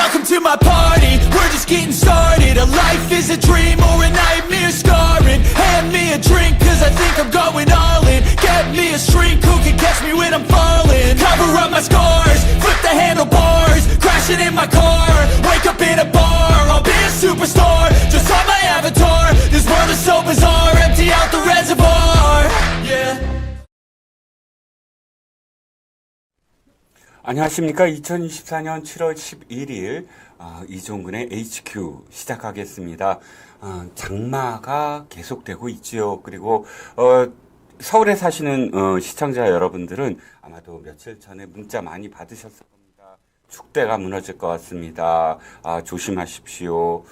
Welcome to my party, we're just getting started. A life is a dream or a nightmare scarring. Hand me a drink cause I think I'm going all in. Get me a shrink who can catch me when I'm falling. Cover up my scars, flip the handlebars. Crashing in my car, wake up in a bar. I'll be a superstar, just on my avatar. This world is so bizarre, empty out the reservoir. Yeah. 안녕하십니까. 2024년 7월 11일 이종근의 HQ 시작하겠습니다. 장마가 계속되고 있지요. 그리고 서울에 사시는 시청자 여러분들은 아마도 며칠 전에 문자 많이 받으셨을 겁니다. 축대가 무너질 것 같습니다. 조심하십시오.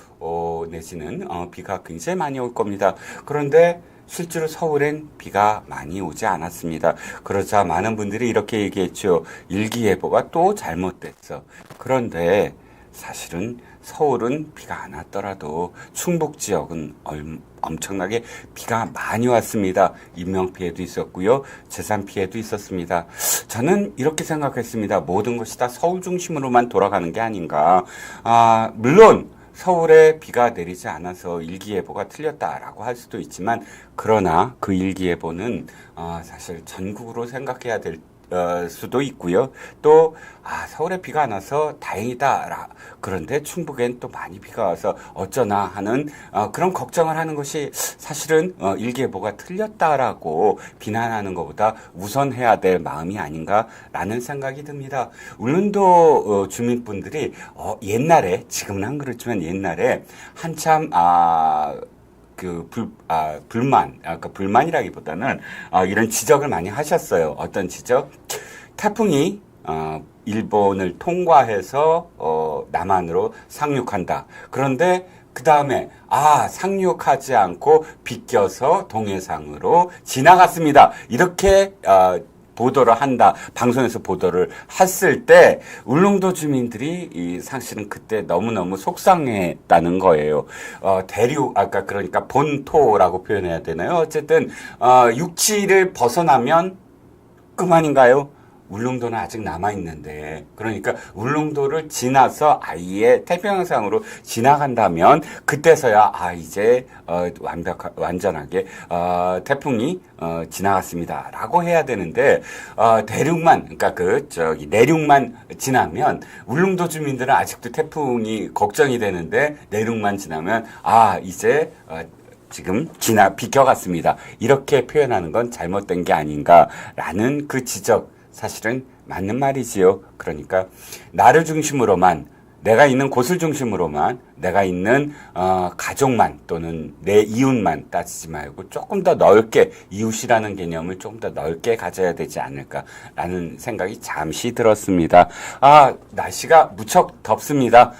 내지는 비가 굉장히 많이 올 겁니다. 그런데 실제로 서울엔 비가 많이 오지 않았습니다. 그러자 많은 분들이 이렇게 얘기했죠. 일기예보가 또 잘못됐어. 그런데 사실은 서울은 비가 안 왔더라도 충북 지역은 엄청나게 비가 많이 왔습니다. 인명피해도 있었고요. 재산피해도 있었습니다. 저는 이렇게 생각했습니다. 모든 것이 다 서울 중심으로만 돌아가는 게 아닌가. 물론 서울에 비가 내리지 않아서 일기예보가 틀렸다라고 할 수도 있지만, 그러나 그 일기예보는 사실 전국으로 생각해야 될 수도 있고요. 또 서울에 비가 안 와서 다행이다. 그런데 충북엔 또 많이 비가 와서 어쩌나 하는 그런 걱정을 하는 것이 사실은 일기예보가 틀렸다라고 비난하는 것보다 우선해야 될 마음이 아닌가라는 생각이 듭니다. 울릉도 주민분들이 옛날에, 지금은 안 그렇지만 옛날에 한참 불만이라기보다는 이런 지적을 많이 하셨어요. 어떤 지적? 태풍이 일본을 통과해서 남한으로 상륙한다. 그런데 그 다음에 상륙하지 않고 비껴서 동해상으로 지나갔습니다. 이렇게 보도를 한다. 방송에서 보도를 했을 때 울릉도 주민들이 사실은 그때 너무너무 속상했다는 거예요. 대륙, 그러니까 본토라고 표현해야 되나요? 어쨌든 육지를 벗어나면 그만인가요? 울릉도는 아직 남아있는데, 그러니까 울릉도를 지나서 아예 태평양상으로 지나간다면 그때서야 이제 완전하게 태풍이 지나갔습니다 라고 해야 되는데, 대륙만, 내륙만 지나면 울릉도 주민들은 아직도 태풍이 걱정이 되는데, 내륙만 지나면 이제 지금 비켜갔습니다. 이렇게 표현하는 건 잘못된 게 아닌가라는 그 지적, 사실은 맞는 말이지요. 그러니까 나를 중심으로만, 내가 있는 곳을 중심으로만, 내가 있는 가족만 또는 내 이웃만 따지지 말고 조금 더 넓게, 이웃이라는 개념을 조금 더 넓게 가져야 되지 않을까라는 생각이 잠시 들었습니다. 날씨가 무척 덥습니다.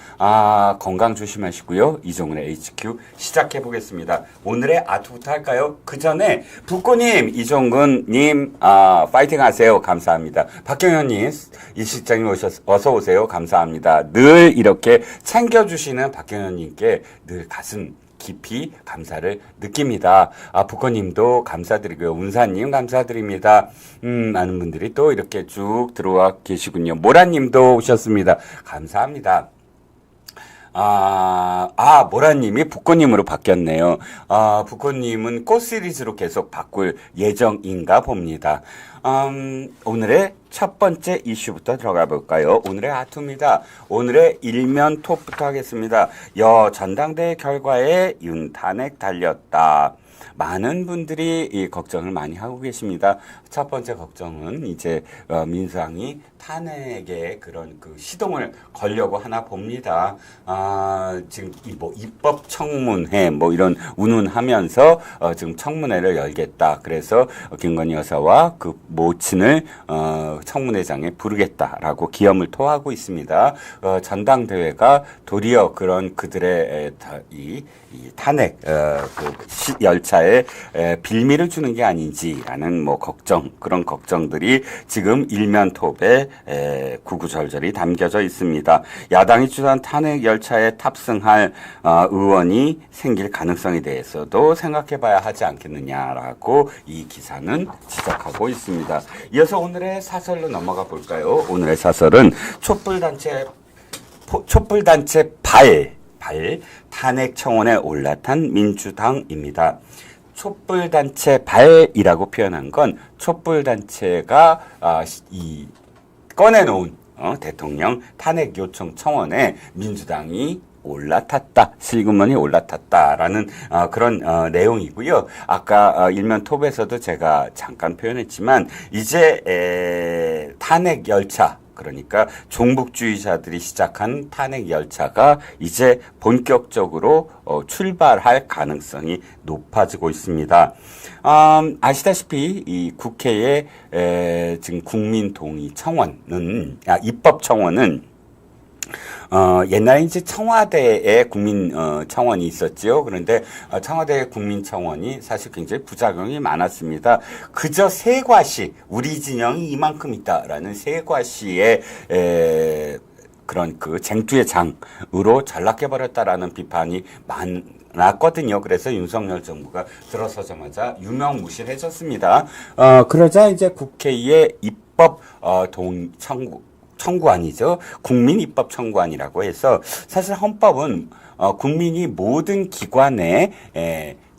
건강 조심하시고요. 이종훈의 HQ 시작해 보겠습니다. 오늘의 아트부터 할까요? 그 전에 북구님, 이종근님 파이팅 하세요. 감사합니다. 박경현님, 이 실장님 어서 오세요. 감사합니다. 늘 이렇게 챙겨주시는 박경현님께 늘 가슴 깊이 감사를 느낍니다. 북커님도 감사드리고요. 운사님 감사드립니다. 많은 분들이 또 이렇게 쭉 들어와 계시군요. 모라님도 오셨습니다. 감사합니다. 모라님이 북코님으로 바뀌었네요. 북코님은 꽃 시리즈로 계속 바꿀 예정인가 봅니다. 오늘의 첫 번째 이슈부터 들어가 볼까요? 오늘의 아투입니다. 오늘의 일면 톱부터 하겠습니다. 전당대회 결과에 윤 탄핵 달렸다. 많은 분들이 이 걱정을 많이 하고 계십니다. 첫 번째 걱정은 이제 민주당이 탄핵에 그런 시동을 걸려고 하나 봅니다. 지금 입법 청문회 이런 운운하면서 지금 청문회를 열겠다. 그래서 김건희 여사와 그 모친을 청문회장에 부르겠다라고 기염을 토하고 있습니다. 전당대회가 도리어 그런 그들의 이 탄핵 열차에 빌미를 주는 게 아닌지라는 그런 걱정들이 지금 일면톱에 구구절절이 담겨져 있습니다. 야당이 주도한 탄핵 열차에 탑승할 의원이 생길 가능성에 대해서도 생각해봐야 하지 않겠느냐라고 이 기사는 지적하고 있습니다. 이어서 오늘의 사설로 넘어가 볼까요? 오늘의 사설은 촛불단체 촛불단체 발 탄핵 청원에 올라탄 민주당입니다. 촛불단체 발이라고 표현한 건 촛불단체가 꺼내놓은 대통령 탄핵 요청 청원에 민주당이 올라탔다, 실그머니 올라탔다라는 그런 내용이고요. 아까 일면 톱에서도 제가 잠깐 표현했지만 이제 탄핵 열차, 그러니까 종북주의자들이 시작한 탄핵 열차가 이제 본격적으로 출발할 가능성이 높아지고 있습니다. 아시다시피 이 국회의 지금 국민동의 청원은 입법 청원은 옛날에 이제 청와대에 국민 청원이 있었지요. 그런데 청와대 국민 청원이 사실 굉장히 부작용이 많았습니다. 그저 세 과시, 우리 진영이 이만큼 있다라는 세 과시의 그런 그 쟁투의 장으로 전락해버렸다라는 비판이 많았거든요. 그래서 윤석열 정부가 들어서자마자 유명무실해졌습니다. 그러자 이제 국회의 입법 청구안이죠. 국민입법 청구안이라고 해서 사실 헌법은 국민이 모든 기관에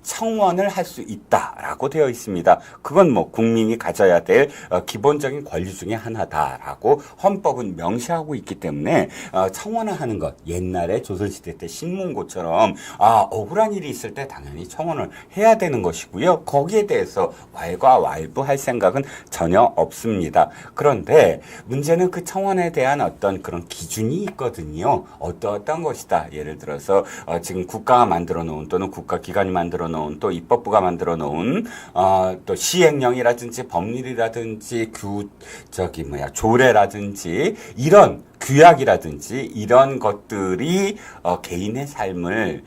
청원을 할 수 있다라고 되어 있습니다. 그건 뭐 국민이 가져야 될 기본적인 권리 중에 하나다라고 헌법은 명시하고 있기 때문에 청원을 하는 것, 옛날에 조선시대 때 신문고처럼 억울한 일이 있을 때 당연히 청원을 해야 되는 것이고요. 거기에 대해서 왈가왈부할 생각은 전혀 없습니다. 그런데 문제는 그 청원에 대한 어떤 그런 기준이 있거든요. 어떤 것이다. 예를 들어서 지금 국가가 만들어 놓은 또는 국가기관이 만들어 놓은 또 입법부가 만들어 놓은 또 시행령이라든지 법률이라든지 조례라든지 이런 규약이라든지 이런 것들이 개인의 삶을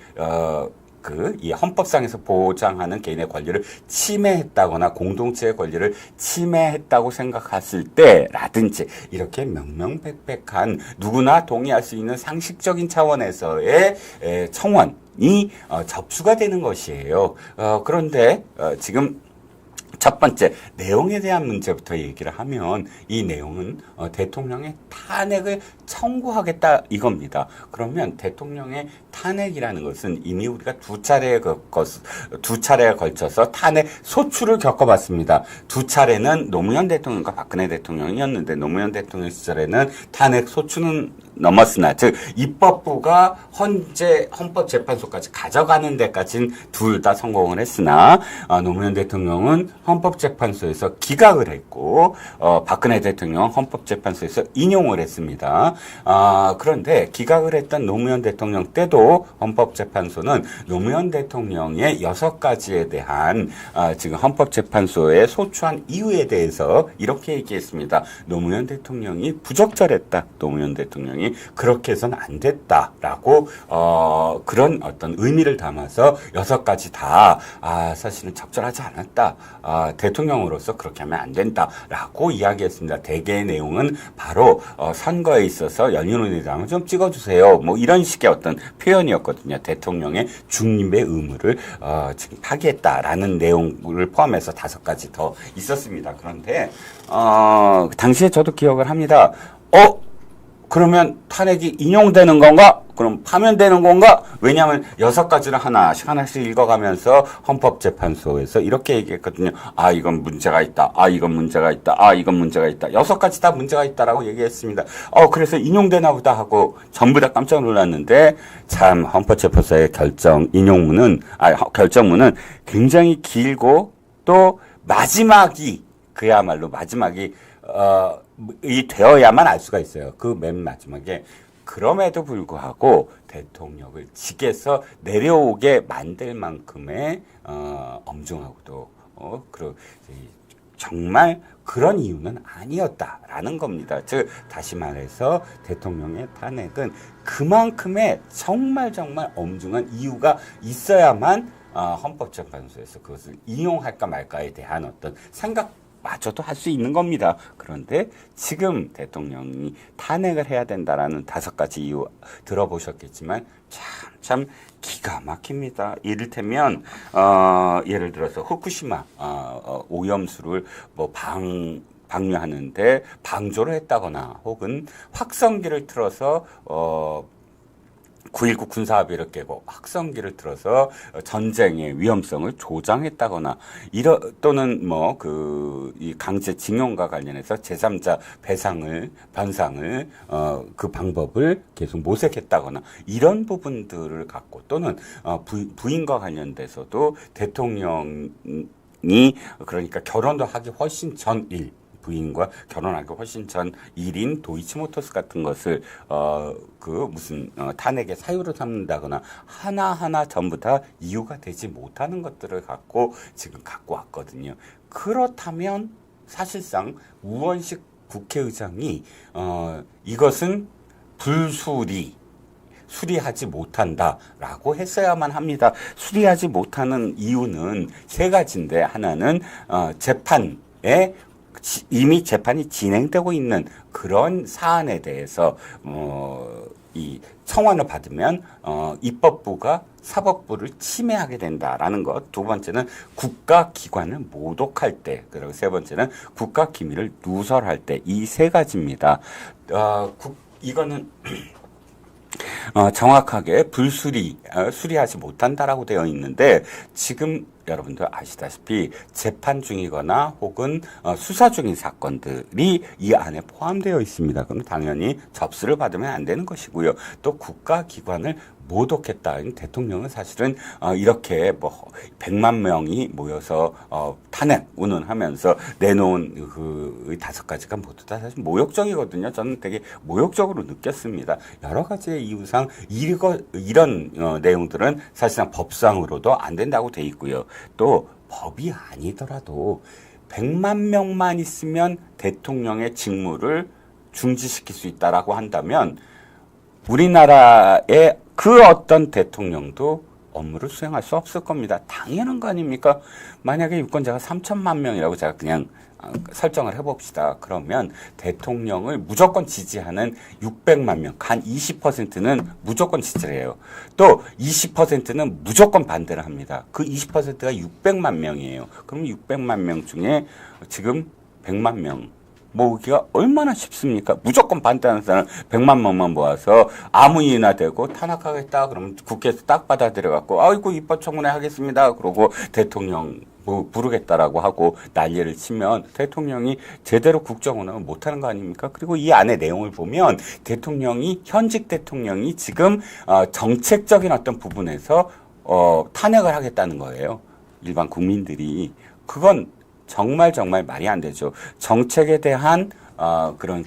이 헌법상에서 보장하는 개인의 권리를 침해했다거나 공동체의 권리를 침해했다고 생각했을 때라든지 이렇게 명명백백한 누구나 동의할 수 있는 상식적인 차원에서의 청원이 접수가 되는 것이에요. 그런데 지금 첫 번째 내용에 대한 문제부터 얘기를 하면 이 내용은 대통령의 탄핵을 청구하겠다 이겁니다. 그러면 대통령의 탄핵이라는 것은 이미 우리가 두 차례에 걸쳐서 탄핵 소추를 겪어봤습니다. 두 차례는 노무현 대통령과 박근혜 대통령이었는데 노무현 대통령 시절에는 탄핵 소추는 넘었으나 즉 입법부가 헌법재판소까지 가져가는 데까지는 둘 다 성공을 했으나 노무현 대통령은 헌법재판소에서 기각을 했고 박근혜 대통령은 헌법재판소에서 인용을 했습니다. 그런데 기각을 했던 노무현 대통령 때도 헌법재판소는 노무현 대통령의 6가지에 대한 지금 헌법재판소에 소추한 이유에 대해서 이렇게 얘기했습니다. 노무현 대통령이 부적절했다. 노무현 대통령이 그렇게 해서는 안 됐다라고 그런 어떤 의미를 담아서 6가지 다 사실은 적절하지 않았다. 대통령으로서 그렇게 하면 안 된다라고 이야기했습니다. 대개의 내용은 바로 선거에 있어서 연인의당을 좀 찍어주세요. 뭐 이런 식의 어떤 표현이었거든요. 대통령의 중립의 의무를 지금 파기했다라는 내용을 포함해서 5가지 더 있었습니다. 그런데 당시에 저도 기억을 합니다. 그러면 탄핵이 인용되는 건가? 그럼 파면되는 건가? 왜냐하면 6가지를 하나씩 읽어가면서 헌법재판소에서 이렇게 얘기했거든요. 이건 문제가 있다. 이건 문제가 있다. 이건 문제가 있다. 6가지 다 문제가 있다라고 얘기했습니다. 그래서 인용되나 보다 하고 전부 다 깜짝 놀랐는데 참 헌법재판소의 결정문은 굉장히 길고 또 그야말로 마지막이 되어야만 알 수가 있어요. 그 맨 마지막에 그럼에도 불구하고 대통령을 직에서 내려오게 만들 만큼의 엄중하고도 정말 그런 이유는 아니었다라는 겁니다. 즉 다시 말해서 대통령의 탄핵은 그만큼의 정말 엄중한 이유가 있어야만 헌법재판소에서 그것을 인용할까 말까에 대한 어떤 생각마저도 할 수 있는 겁니다. 그런데 지금 대통령이 탄핵을 해야 된다라는 5가지 이유 들어보셨겠지만 참 기가 막힙니다. 이를테면 예를 들어서 후쿠시마 오염수를 방류하는데 방조를 했다거나 혹은 확성기를 틀어서 9.19 군사합의를 깨고 확성기를 틀어서 전쟁의 위험성을 조장했다거나 또는 이 강제징용과 관련해서 제3자 변상을 그 방법을 계속 모색했다거나 이런 부분들을 갖고 또는 부인과 관련돼서도 대통령이 그러니까 결혼도 하기 훨씬 전일 부인과 결혼하기 훨씬 전 일인 도이치모터스 같은 것을 탄핵의 사유로 삼는다거나 하나하나 전부 다 이유가 되지 못하는 것들을 갖고 지금 갖고 왔거든요. 그렇다면 사실상 우원식 국회의장이 이것은 수리하지 못한다라고 했어야만 합니다. 수리하지 못하는 이유는 세 가지인데 하나는 재판에 이미 재판이 진행되고 있는 그런 사안에 대해서 이 청원을 받으면 입법부가 사법부를 침해하게 된다라는 것. 두 번째는 국가기관을 모독할 때, 그리고 세 번째는 국가기밀을 누설할 때. 이 세 가지입니다. 이거는 정확하게 수리하지 못한다라고 되어 있는데 지금 여러분들 아시다시피 재판 중이거나 혹은 수사 중인 사건들이 이 안에 포함되어 있습니다. 그럼 당연히 접수를 받으면 안 되는 것이고요. 또 국가기관을 모독했다. 대통령은 사실은 이렇게 100만 명이 모여서 탄핵 운운하면서 내놓은 그 5가지가 모두 다 사실 모욕적이거든요. 저는 되게 모욕적으로 느꼈습니다. 여러 가지의 이유상 이런 내용들은 사실상 법상으로도 안 된다고 돼 있고요. 또 법이 아니더라도 100만 명만 있으면 대통령의 직무를 중지시킬 수 있다라고 한다면 우리나라의 그 어떤 대통령도 업무를 수행할 수 없을 겁니다. 당연한 거 아닙니까? 만약에 유권자가 3천만 명이라고 제가 그냥 설정을 해봅시다. 그러면 대통령을 무조건 지지하는 600만 명, 한 20%는 무조건 지지를 해요. 또 20%는 무조건 반대를 합니다. 그 20%가 600만 명이에요. 그럼 600만 명 중에 지금 100만 명 모으기가 얼마나 쉽습니까? 무조건 반대하는 사람 100만 명만 모아서 아무 일이나 되고 탄핵하겠다 그러면 국회에서 딱 받아들여갖고 아이고 입법청문회 하겠습니다. 그러고 대통령 부르겠다라고 하고 난리를 치면 대통령이 제대로 국정운영을 못하는 거 아닙니까? 그리고 이 안에 내용을 보면 현직 대통령이 지금 정책적인 어떤 부분에서 탄핵을 하겠다는 거예요. 일반 국민들이. 그건 정말 말이 안 되죠. 정책에 대한 그런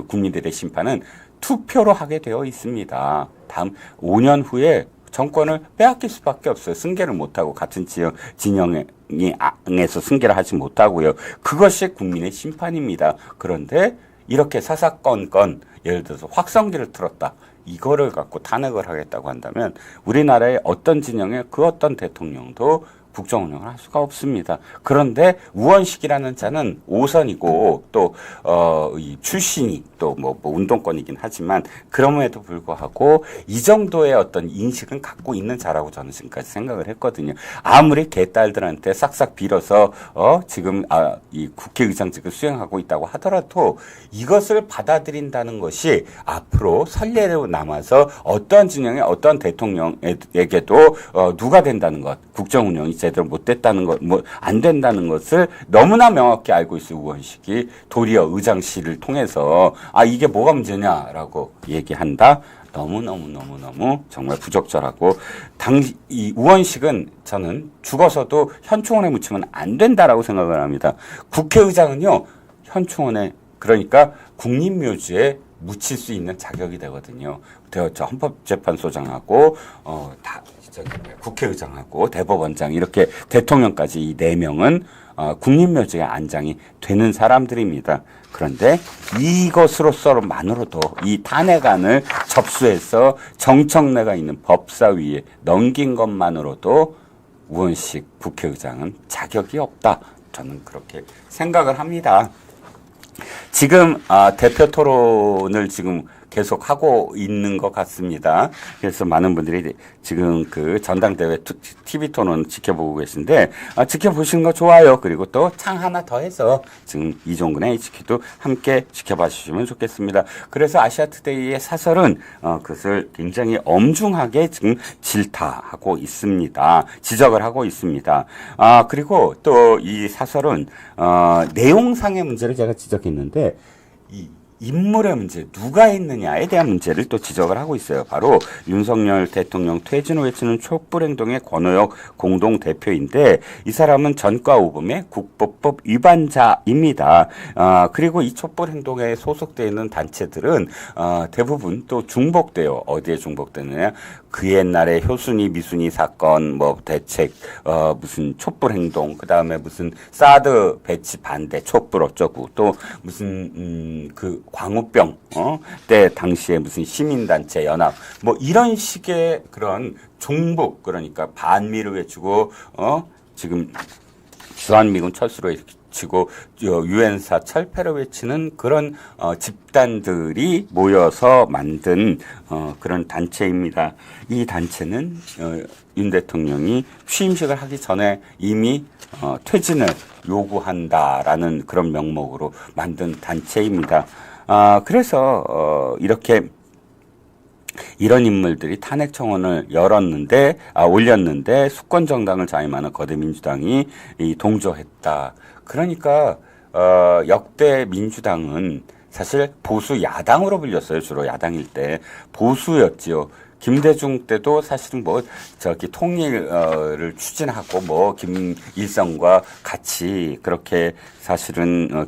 국민들의 심판은 투표로 하게 되어 있습니다. 다음 5년 후에 정권을 빼앗길 수밖에 없어요. 승계를 못하고 같은 진영에서 승계를 하지 못하고요. 그것이 국민의 심판입니다. 그런데 이렇게 사사건건 예를 들어서 확성기를 틀었다. 이거를 갖고 탄핵을 하겠다고 한다면 우리나라의 어떤 진영의 그 어떤 대통령도 국정운영을 할 수가 없습니다. 그런데 우원식이라는 자는 5선이고 또 이 출신이 또 운동권이긴 하지만 그럼에도 불구하고 이 정도의 어떤 인식은 갖고 있는 자라고 저는 지금까지 생각을 했거든요. 아무리 개딸들한테 싹싹 빌어서 지금 이 국회의장직을 수행하고 있다고 하더라도 이것을 받아들인다는 것이 앞으로 선례로 남아서 어떤 진영의 어떤 대통령에게도 누가 된다는 것, 국정운영이 제대로 못됐다는 것, 안 된다는 것을 너무나 명확히 알고 있을 우원식이 도리어 의장실을 통해서 이게 뭐가 문제냐라고 얘기한다. 너무 정말 부적절하고 이 우원식은 저는 죽어서도 현충원에 묻히면 안 된다라고 생각을 합니다. 국회의장은요 현충원에 그러니까 국립묘지에 묻힐 수 있는 자격이 되거든요. 저 헌법재판소장하고 국회의장하고 대법원장 이렇게 대통령까지 이 4명은 국립묘지에 안장이 되는 사람들입니다. 그런데 이것으로서만으로도 이 탄핵안을 접수해서 정청래가 있는 법사위에 넘긴 것만으로도 우원식 국회의장은 자격이 없다. 저는 그렇게 생각을 합니다. 지금 대표 토론을 지금 계속 하고 있는 것 같습니다. 그래서 많은 분들이 지금 그 전당대회 TV 토론 지켜보고 계신데, 지켜보시는 거 좋아요. 그리고 또 창 하나 더 해서 지금 이종근의 HQ도 함께 지켜봐 주시면 좋겠습니다. 그래서 아시아투데이의 사설은 그것을 굉장히 엄중하게 지금 질타하고 있습니다. 지적을 하고 있습니다. 그리고 또 이 사설은 내용상의 문제를 제가 지적했는데, 이 인물의 문제, 누가 했느냐에 대한 문제를 또 지적을 하고 있어요. 바로 윤석열 대통령 퇴진 후 외치는 촛불행동의 권오혁 공동대표인데, 이 사람은 전과오금의 국보법 위반자입니다. 그리고 이 촛불행동에 소속되어 있는 단체들은 대부분 또 중복돼요. 어디에 중복되느냐? 그 옛날에 효순이 미순이 사건, 뭐 대책, 무슨 촛불행동, 그 다음에 무슨 사드 배치 반대 촛불 어쩌고, 또 무슨 그 광우병 때 당시에 무슨 시민단체 연합, 뭐 이런 식의 그런 종북, 그러니까 반미를 외치고 지금 주한미군 철수로 외치고 유엔사 철폐를 외치는 그런 집단들이 모여서 만든 그런 단체입니다. 이 단체는 윤 대통령이 취임식을 하기 전에 이미 퇴진을 요구한다라는 그런 명목으로 만든 단체입니다. 그래서 이런 인물들이 탄핵 청원을 올렸는데 수권정당을 자임하는 거대 민주당이 동조했다. 그러니까 역대 민주당은 사실 보수 야당으로 불렸어요. 주로 야당일 때 보수였지요. 김대중 때도 사실은 통일을 추진하고 김일성과 같이 그렇게 사실은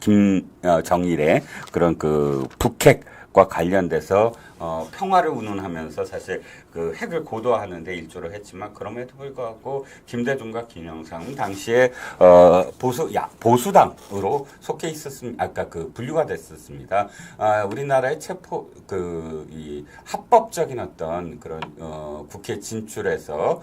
김정일의 그런 그 북핵과 관련돼서 평화를 운운하면서 사실 그 핵을 고도화하는데 일조를 했지만, 그럼에도 불구하고 김대중과 김영삼은 당시에 보수당으로 속해 있었습니다. 아까 분류가 됐었습니다. 우리나라의 이 합법적인 어떤 그런 국회 진출해서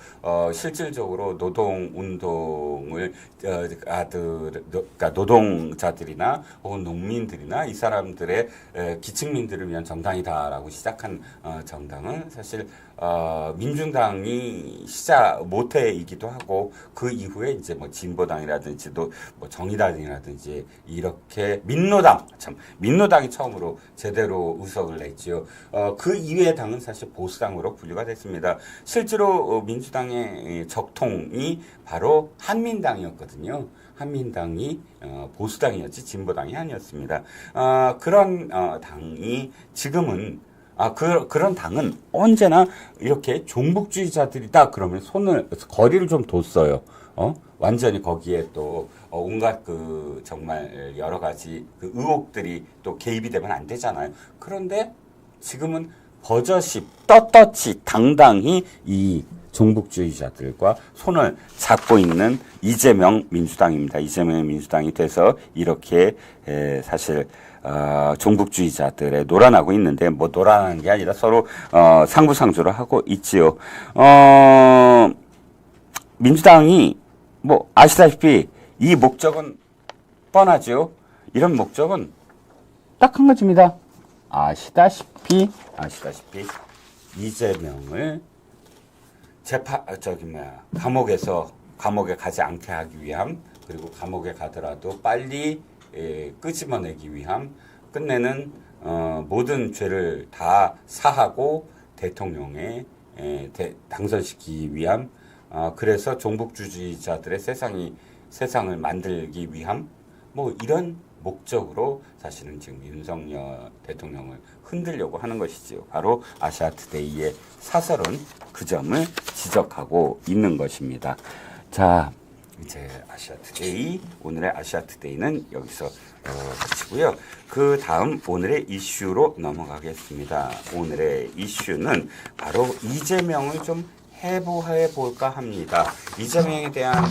실질적으로 노동 운동을 그러니까 노동자들이나 혹은 농민들이나 이 사람들의 기층민들을 위한 정당이다라고 시작한 정당은 사실 민중당이 모태이기도 하고, 그 이후에 이제 진보당이라든지 또 정의당이라든지 이렇게 민노당이 처음으로 제대로 의석을 냈지요. 그 이외의 당은 사실 보수당으로 분류가 됐습니다. 실제로 민주당의 적통이 바로 한민당이었거든요. 한민당이 보수당이었지 진보당이 아니었습니다. 그런 당이 지금은 그런 당은 언제나 이렇게 종북주의자들이다 그러면 거리를 좀 뒀어요. 완전히 거기에 또 온갖 정말 여러 가지 의혹들이 또 개입이 되면 안 되잖아요. 그런데 지금은 버젓이 떳떳이 당당히 이 종북주의자들과 손을 잡고 있는 이재명 민주당입니다. 이재명 민주당이 돼서 이렇게 사실 종북주의자들에 놀아나고 있는데, 놀아나는 게 아니라 서로 상부상조를 하고 있지요. 민주당이 아시다시피 이 목적은 뻔하죠. 이런 목적은 딱 한 가지입니다. 아시다시피 이재명을 감옥에 가지 않게 하기 위함, 그리고 감옥에 가더라도 빨리 끄집어내기 위함, 끝내는 모든 죄를 다 사하고 대통령에 당선시키기 위함, 그래서 종북주의자들의 세상을 만들기 위함, 이런 목적으로 사실은 지금 윤석열 대통령을 흔들려고 하는 것이지요. 바로 아시아투데이의 사설은 그 점을 지적하고 있는 것입니다. 자, 이제 오늘의 아시아투데이는 여기서 마치고요. 그 다음 오늘의 이슈로 넘어가겠습니다. 오늘의 이슈는 바로 이재명을 좀 해부해 볼까 합니다. 이재명에 대한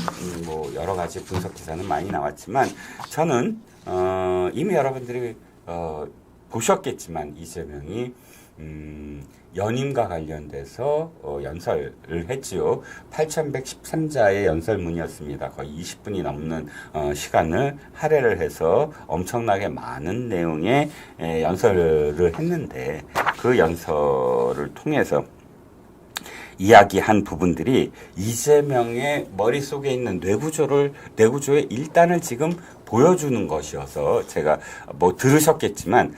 여러 가지 분석 기사는 많이 나왔지만, 저는 이미 여러분들이 보셨겠지만 이재명이 연임과 관련돼서 연설을 했지요. 8113자의 연설문이었습니다. 거의 20분이 넘는 시간을 할애를 해서 엄청나게 많은 내용의 연설을 했는데 그 연설을 통해서 이야기한 부분들이 이재명의 머릿속에 있는 뇌구조의 일단을 지금 보여주는 것이어서 제가 뭐 들으셨겠지만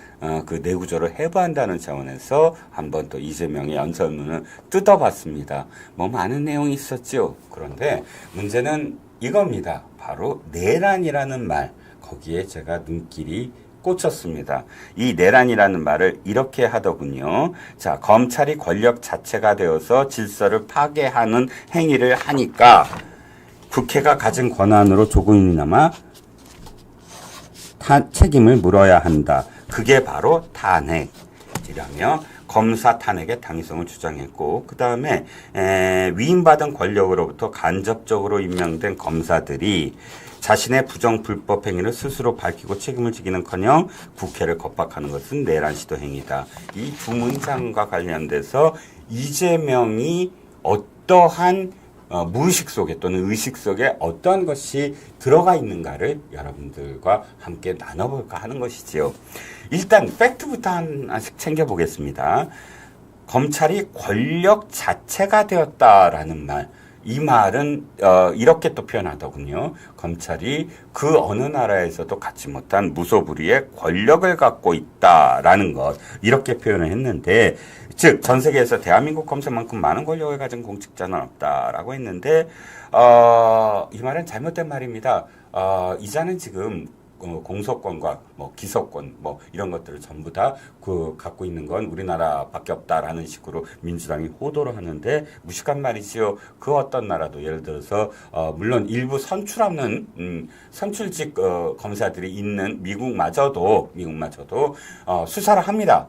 그 뇌구조를 해부한다는 차원에서 한번 또 이재명의 연설문을 뜯어봤습니다. 뭐 많은 내용이 있었죠. 그런데 문제는 이겁니다. 바로 내란이라는 말, 거기에 제가 눈길이 꽂혔습니다. 이 내란이라는 말을 이렇게 하더군요. 자, 검찰이 권력 자체가 되어서 질서를 파괴하는 행위를 하니까 국회가 가진 권한으로 조금이나마 책임을 물어야 한다. 그게 바로 탄핵이라며 검사 탄핵의 당위성을 주장했고, 그 다음에 위임받은 권력으로부터 간접적으로 임명된 검사들이 자신의 부정 불법 행위를 스스로 밝히고 책임을 지기는커녕 국회를 겁박하는 것은 내란 시도 행위다. 이 두 문장과 관련돼서 이재명이 어떠한 무의식 속에 또는 의식 속에 어떠한 것이 들어가 있는가를 여러분들과 함께 나눠볼까 하는 것이지요. 일단 팩트부터 하나씩 챙겨보겠습니다. 검찰이 권력 자체가 되었다라는 말, 이 말은 이렇게 또 표현하더군요. 검찰이 그 어느 나라에서도 갖지 못한 무소불위의 권력을 갖고 있다라는 것, 이렇게 표현을 했는데, 즉 전 세계에서 대한민국 검사만큼 많은 권력을 가진 공직자는 없다라고 했는데 이 말은 잘못된 말입니다. 이자는 지금 공소권과 뭐 기소권 뭐 이런 것들을 전부 다 그 갖고 있는 건 우리나라밖에 없다라는 식으로 민주당이 호도를 하는데 무식한 말이지요. 그 어떤 나라도 예를 들어서 물론 일부 선출하는 선출직 검사들이 있는 미국마저도 수사를 합니다.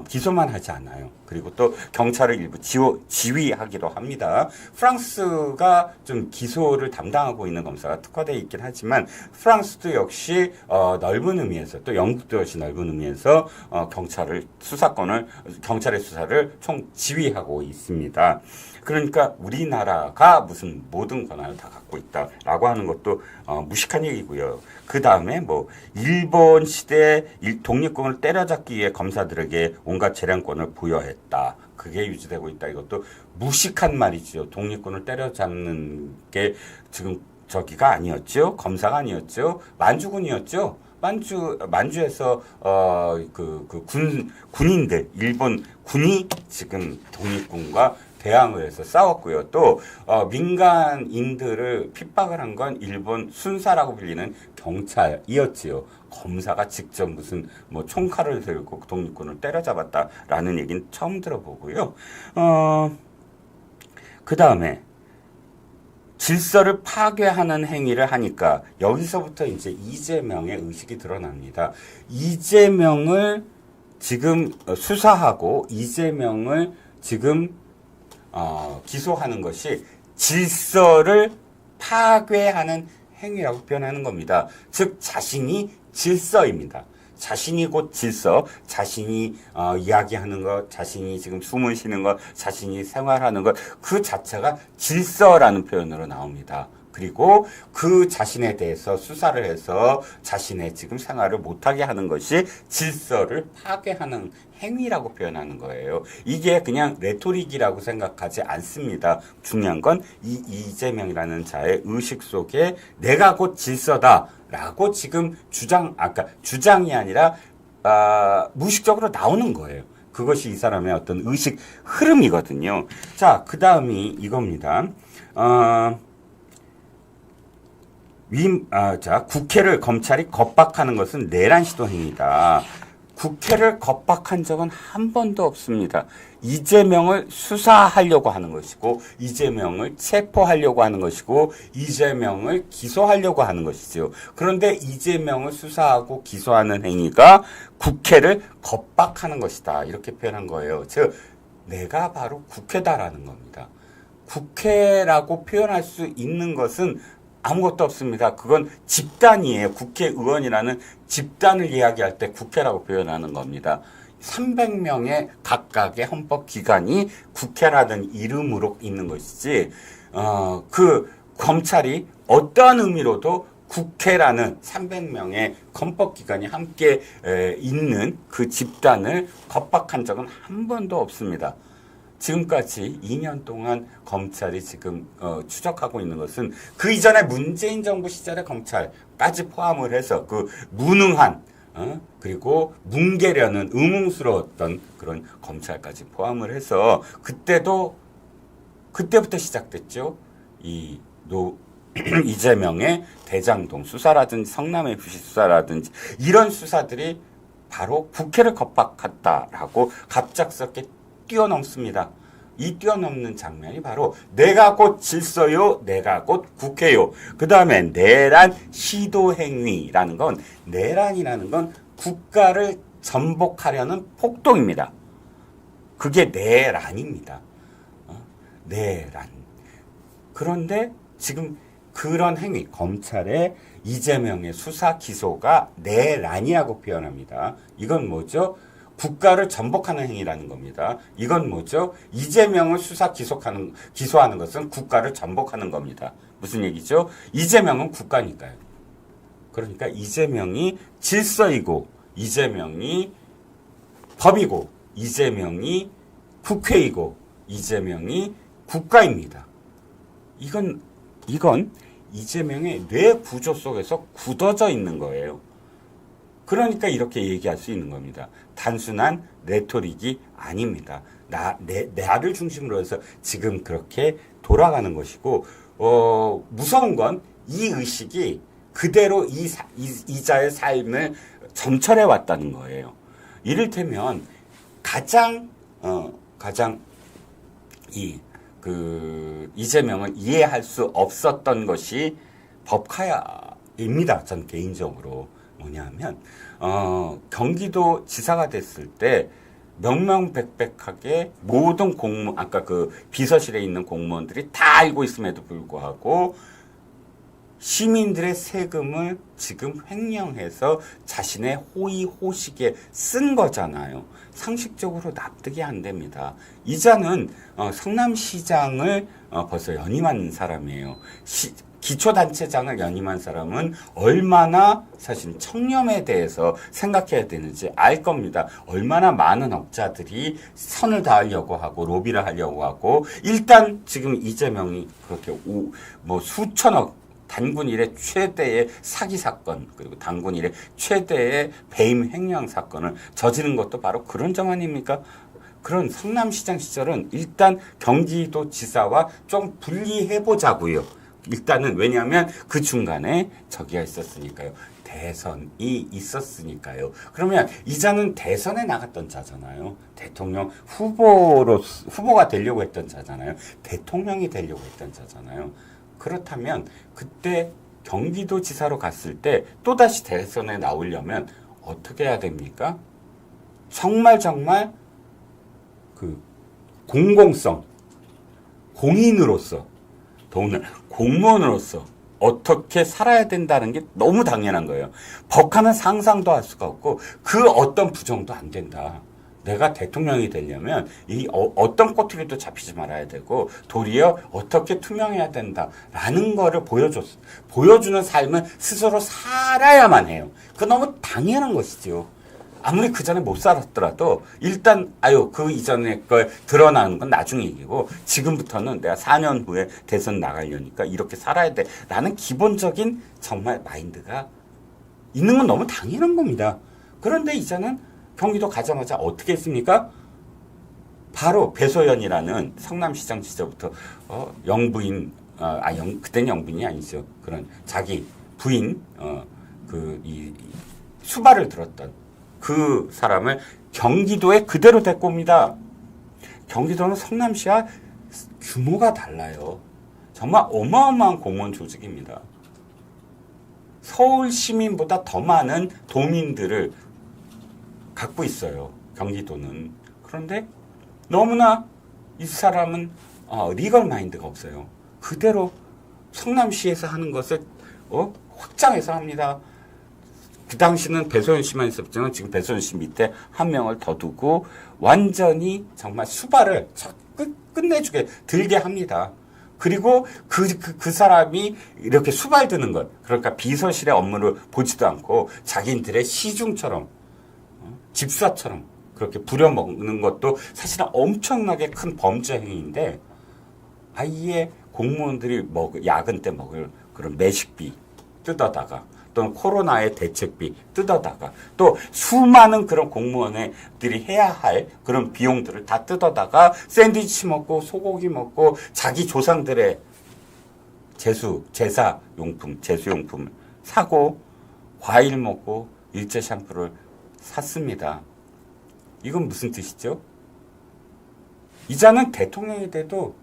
기소만 하지 않아요. 그리고 또 경찰을 일부 지휘하기도 합니다. 프랑스가 좀 기소를 담당하고 있는 검사가 특화되어 있긴 하지만 프랑스도 역시 넓은 의미에서 또 영국도 역시 넓은 의미에서 경찰의 수사를 총 지휘하고 있습니다. 그러니까 우리나라가 무슨 모든 권한을 다 갖고 있다라고 하는 것도 무식한 얘기고요. 그 다음에 뭐 일본 시대 독립군을 때려잡기 위해 검사들에게 온갖 재량권을 부여했다. 그게 유지되고 있다. 이것도 무식한 말이죠. 독립군을 때려잡는 게 지금 저기가 아니었죠. 검사가 아니었죠. 만주군이었죠. 만주에서 군인들 일본 군이 지금 독립군과 대항을 해서 싸웠고요. 또 민간인들을 핍박을 한 건 일본 순사라고 불리는 경찰이었지요. 검사가 직접 무슨 뭐 총칼을 들고 독립군을 때려잡았다라는 얘기는 처음 들어보고요. 그 다음에 질서를 파괴하는 행위를 하니까 여기서부터 이제 이재명의 의식이 드러납니다. 이재명을 지금 수사하고 이재명을 지금 기소하는 것이 질서를 파괴하는 행위라고 표현하는 겁니다. 즉 자신이 질서입니다. 자신이 곧 질서, 자신이 이야기하는 것, 자신이 지금 숨을 쉬는 것, 자신이 생활하는 것, 그 자체가 질서라는 표현으로 나옵니다. 그리고 그 자신에 대해서 수사를 해서 자신의 지금 생활을 못하게 하는 것이 질서를 파괴하는 행위라고 표현하는 거예요. 이게 그냥 레토릭이라고 생각하지 않습니다. 중요한 건 이 이재명이라는 자의 의식 속에 내가 곧 질서다라고 지금 주장이 아니라 무의식적으로 나오는 거예요. 그것이 이 사람의 어떤 의식 흐름이거든요. 자, 그 다음이 이겁니다. 국회를 검찰이 겁박하는 것은 내란 시도 행위다. 국회를 겁박한 적은 한 번도 없습니다. 이재명을 수사하려고 하는 것이고, 이재명을 체포하려고 하는 것이고, 이재명을 기소하려고 하는 것이죠. 그런데 이재명을 수사하고 기소하는 행위가 국회를 겁박하는 것이다. 이렇게 표현한 거예요. 즉, 내가 바로 국회다라는 겁니다. 국회라고 표현할 수 있는 것은 아무것도 없습니다. 그건 집단이에요. 국회의원이라는 집단을 이야기할 때 국회라고 표현하는 겁니다. 300명의 각각의 헌법기관이 국회라는 이름으로 있는 것이지, 그 검찰이 어떠한 의미로도 국회라는 300명의 헌법기관이 함께 있는 그 집단을 겁박한 적은 한 번도 없습니다. 지금까지 2년 동안 검찰이 지금 추적하고 있는 것은 그 이전에 문재인 정부 시절의 검찰까지 포함을 해서 그 무능한 그리고 뭉개려는 의문스러웠던 그런 검찰까지 포함을 해서 그때부터 시작됐죠. 이재명의 대장동 수사라든지 성남 FC 수사라든지 이런 수사들이 바로 국회를 겁박했다라고 갑작스럽게 뛰어넘습니다. 이 뛰어넘는 장면이 바로 내가 곧 질서요, 내가 곧 국회요. 그 다음에 내란 시도행위라는 건, 내란이라는 건 국가를 전복하려는 폭동입니다. 그게 내란입니다. 내란. 그런데 지금 그런 행위, 검찰의 이재명의 수사 기소가 내란이라고 표현합니다. 이건 뭐죠? 국가를 전복하는 행위라는 겁니다. 이건 뭐죠? 이재명을 수사 기소하는 것은 국가를 전복하는 겁니다. 무슨 얘기죠? 이재명은 국가니까요. 그러니까 이재명이 질서이고, 이재명이 법이고, 이재명이 국회이고, 이재명이 국가입니다. 이건 이재명의 뇌 구조 속에서 굳어져 있는 거예요. 그러니까 이렇게 얘기할 수 있는 겁니다. 단순한 레토릭이 아닙니다. 나를 중심으로 해서 지금 그렇게 돌아가는 것이고, 무서운 건 이 의식이 그대로 이자의 삶을 점철해 왔다는 거예요. 이를테면 가장 이재명을 이해할 수 없었던 것이 법카야입니다. 전 개인적으로. 뭐냐면, 경기도 지사가 됐을 때 명명백백하게 모든 아까 그 비서실에 있는 공무원들이 다 알고 있음에도 불구하고 시민들의 세금을 지금 횡령해서 자신의 호의호식에 쓴 거잖아요. 상식적으로 납득이 안 됩니다. 이자는 성남시장을 벌써 연임한 사람이에요. 기초단체장을 연임한 사람은 얼마나 사실 청렴에 대해서 생각해야 되는지 알 겁니다. 얼마나 많은 업자들이 선을 다하려고 하고 로비를 하려고 하고, 일단 지금 이재명이 그렇게 수천억 단군 이래 최대의 사기 사건, 그리고 단군 이래 최대의 배임 횡령 사건을 저지른 것도 바로 그런 점 아닙니까? 그런 성남시장 시절은 일단 경기도지사와 좀 분리해보자고요. 일단은 왜냐하면 그 중간에 저기가 있었으니까요. 대선이 있었으니까요. 그러면 이자는 대선에 나갔던 자잖아요. 대통령 후보가 되려고 했던 자잖아요. 대통령이 되려고 했던 자잖아요. 그렇다면 그때 경기도지사로 갔을 때 또다시 대선에 나오려면 어떻게 해야 됩니까? 정말 그 공공성, 공인으로서, 더군다나 공무원으로서 어떻게 살아야 된다는 게 너무 당연한 거예요. 법카는 상상도 할 수가 없고 그 어떤 부정도 안 된다. 내가 대통령이 되려면 어떤 꼬투리도 잡히지 말아야 되고 도리어 어떻게 투명해야 된다라는 거를 보여주는 삶을 스스로 살아야만 해요. 그거 너무 당연한 것이죠. 아무리 그 전에 못 살았더라도 일단 그 이전에 걸 드러나는 건 나중 얘기고, 지금부터는 내가 4년 후에 대선 나가려니까 이렇게 살아야 돼 라는 기본적인 정말 마인드가 있는 건 너무 당연한 겁니다. 그런데 이제는 경기도 가자마자 어떻게 했습니까? 바로 배소연이라는 성남시장 시절부터 영부인, 그때는 영부인이 아니죠. 그런 자기 부인 이 수발을 들었던 그 사람을 경기도에 그대로 데리고 옵니다. 경기도는 성남시와 규모가 달라요. 정말 어마어마한 공무원 조직입니다. 서울 시민보다 더 많은 도민들을 갖고 있어요. 경기도는. 그런데 너무나 이 사람은 리걸 마인드가 없어요. 그대로 성남시에서 하는 것을 확장해서 합니다. 그 당시는 배소연 씨만 있었지만 지금 배소연 씨 밑에 한 명을 더 두고 완전히 정말 수발을 끝내주게 들게 합니다. 그리고 그 사람이 이렇게 수발드는 것, 그러니까 비서실의 업무를 보지도 않고 자기들의 시중처럼 집사처럼 그렇게 부려먹는 것도 사실은 엄청나게 큰 범죄 행위인데, 아예 공무원들이 야근 때 먹을 그런 매식비 뜯어다가, 또는 코로나의 대책비 뜯어다가, 또 수많은 그런 공무원들이 해야 할 그런 비용들을 다 뜯어다가 샌드위치 먹고 소고기 먹고 자기 조상들의 제수용품을 사고 과일 먹고 일제 샴푸를 샀습니다. 이건 무슨 뜻이죠? 이자는 대통령이 돼도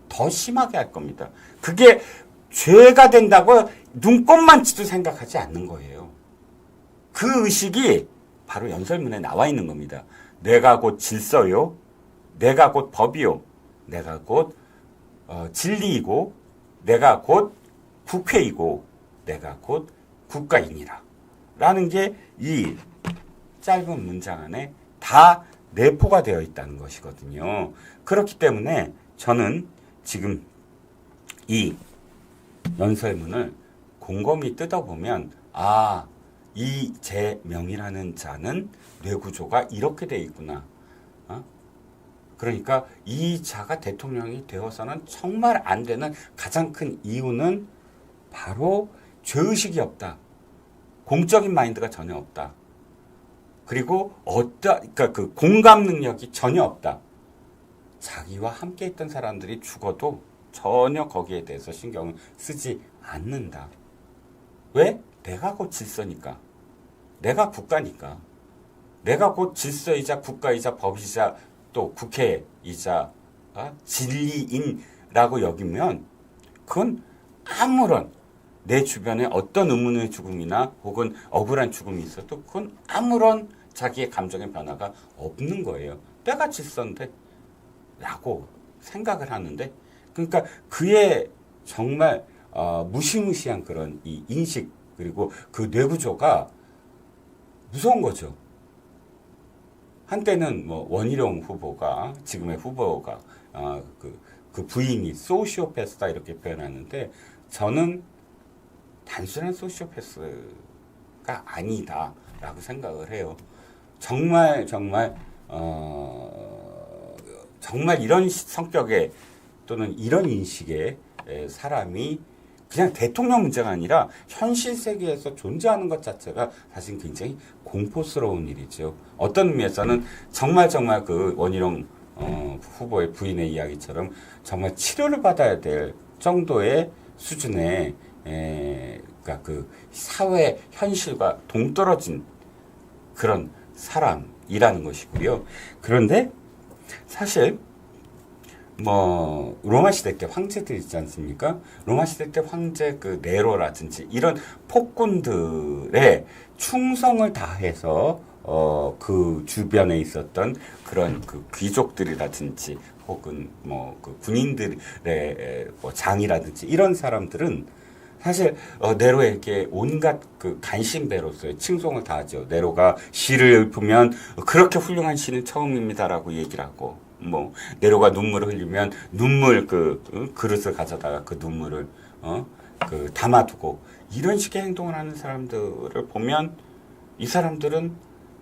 더 심하게 할 겁니다. 그게 죄가 된다고 눈꼽만치도 생각하지 않는 거예요. 그 의식이 바로 연설문에 나와 있는 겁니다. 내가 곧 질서요. 내가 곧 법이요. 내가 곧 진리이고, 내가 곧 국회이고, 내가 곧 국가이니라. 라는 게 이 짧은 문장 안에 다 내포가 되어 있다는 것이거든요. 그렇기 때문에 저는 지금 이 연설문을 곰곰이 뜯어보면, 이재명이라는 자는 뇌구조가 이렇게 돼 있구나. 그러니까 이 자가 대통령이 되어서는 정말 안 되는 가장 큰 이유는 바로 죄의식이 없다. 공적인 마인드가 전혀 없다. 그리고 그러니까 그 공감 능력이 전혀 없다. 자기와 함께 있던 사람들이 죽어도 전혀 거기에 대해서 신경을 쓰지 않는다. 왜? 내가 곧 질서니까. 내가 국가니까. 내가 곧 질서이자 국가이자 법이자 또 국회이자 진리인라고 여기면, 그건 아무런 내 주변에 어떤 의문의 죽음이나 혹은 억울한 죽음이 있어도 그건 아무런 자기의 감정의 변화가 없는 거예요. 내가 질서인데 라고 생각을 하는데, 그러니까 그의 정말 무시무시한 그런 이 인식, 그리고 그 뇌구조가 무서운 거죠. 한때는 원희룡 후보가, 지금의 후보가 그 부인이 소시오패스다 이렇게 표현하는데, 저는 단순한 소시오패스가 아니다라고 생각을 해요. 정말 이런 성격의 또는 이런 인식의 사람이 그냥 대통령 문제가 아니라 현실 세계에서 존재하는 것 자체가 사실 굉장히 공포스러운 일이죠. 어떤 의미에서는 정말 그 원희룡 후보의 부인의 이야기처럼 정말 치료를 받아야 될 정도의 수준의 그러니까 그 사회 현실과 동떨어진 그런 사람이라는 것이고요. 그런데 사실 로마 시대 때 황제들 있지 않습니까? 로마 시대 때 황제 그 네로라든지 이런 폭군들의 충성을 다해서 그 주변에 있었던 그런 그 귀족들이라든지 혹은 그 군인들의 장이라든지 이런 사람들은 사실 네로에게 온갖 그 간신배로서의 칭송을 다하죠. 네로가 시를 읊으면 그렇게 훌륭한 시는 처음입니다라고 얘기를 하고, 네로가 눈물을 흘리면 눈물 그릇을 가져다가 그 눈물을 담아두고, 이런 식의 행동을 하는 사람들을 보면 이 사람들은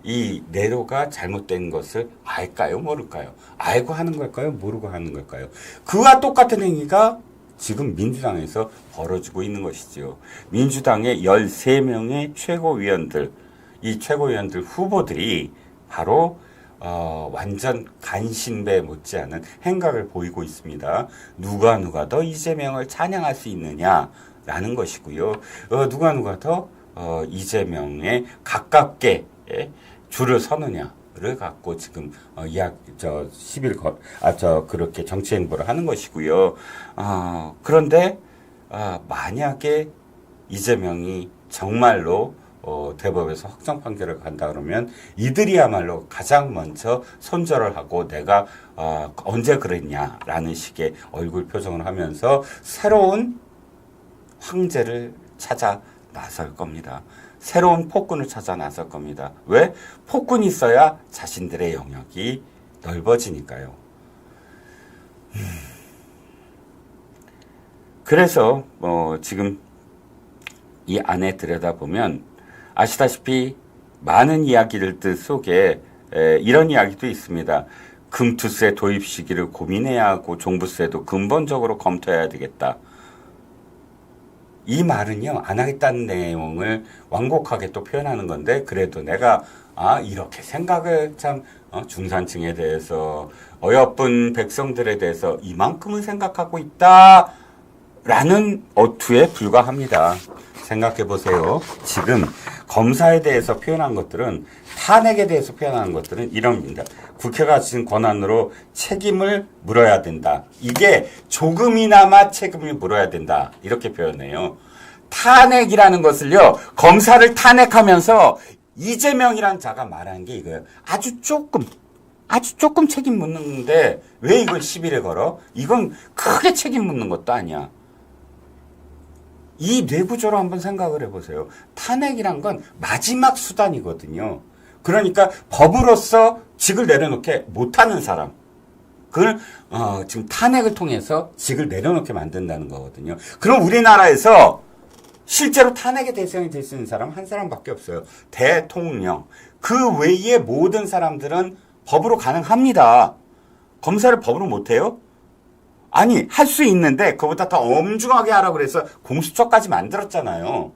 이 네로가 잘못된 것을 알까요? 모를까요? 알고 하는 걸까요? 모르고 하는 걸까요? 그와 똑같은 행위가 지금 민주당에서 벌어지고 있는 것이죠. 민주당의 13명의 최고위원들, 이 최고위원들 후보들이 바로 완전 간신배 못지않은 행각을 보이고 있습니다. 누가 더 이재명을 찬양할 수 있느냐라는 것이고요. 누가 더 이재명에 가깝게 줄을 서느냐를 갖고 지금 그렇게 정치 행보를 하는 것이고요. 그런데 만약에 이재명이 정말로 대법에서 확정 판결을 간다 그러면 이들이야말로 가장 먼저 손절을 하고 내가 언제 그랬냐라는 식의 얼굴 표정을 하면서 새로운 황제를 찾아 나설 겁니다. 새로운 폭군을 찾아 나설 겁니다. 왜? 폭군이 있어야 자신들의 영역이 넓어지니까요. 그래서 지금 이 안에 들여다보면 아시다시피 많은 이야기들 속에 이런 이야기도 있습니다. 금투세 도입 시기를 고민해야 하고 종부세도 근본적으로 검토해야 되겠다. 이 말은요, 안 하겠다는 내용을 완곡하게 또 표현하는 건데, 그래도 내가, 이렇게 생각을 참, 중산층에 대해서, 어여쁜 백성들에 대해서 이만큼은 생각하고 있다, 라는 어투에 불과합니다. 생각해 보세요. 지금 검사에 대해서 표현한 것들은, 탄핵에 대해서 표현하는 것들은 이런 겁니다. 국회가 가진 권한으로 책임을 물어야 된다. 이게 조금이나마 책임을 물어야 된다. 이렇게 표현해요. 탄핵이라는 것을요, 검사를 탄핵하면서 이재명이란 자가 말한 게 이거예요. 아주 조금 책임 묻는데 왜 이걸 시비를 걸어? 이건 크게 책임 묻는 것도 아니야. 이 뇌구조로 한번 생각을 해보세요. 탄핵이란 건 마지막 수단이거든요. 그러니까 법으로서 직을 내려놓게 못하는 사람, 그걸 지금 탄핵을 통해서 직을 내려놓게 만든다는 거거든요. 그럼 우리나라에서 실제로 탄핵의 대상이 될 수 있는 사람 한 사람밖에 없어요. 대통령. 그 외의 모든 사람들은 법으로 가능합니다. 검사를 법으로 못해요? 아니, 할 수 있는데 그보다 더 엄중하게 하라고 그래서 공수처까지 만들었잖아요.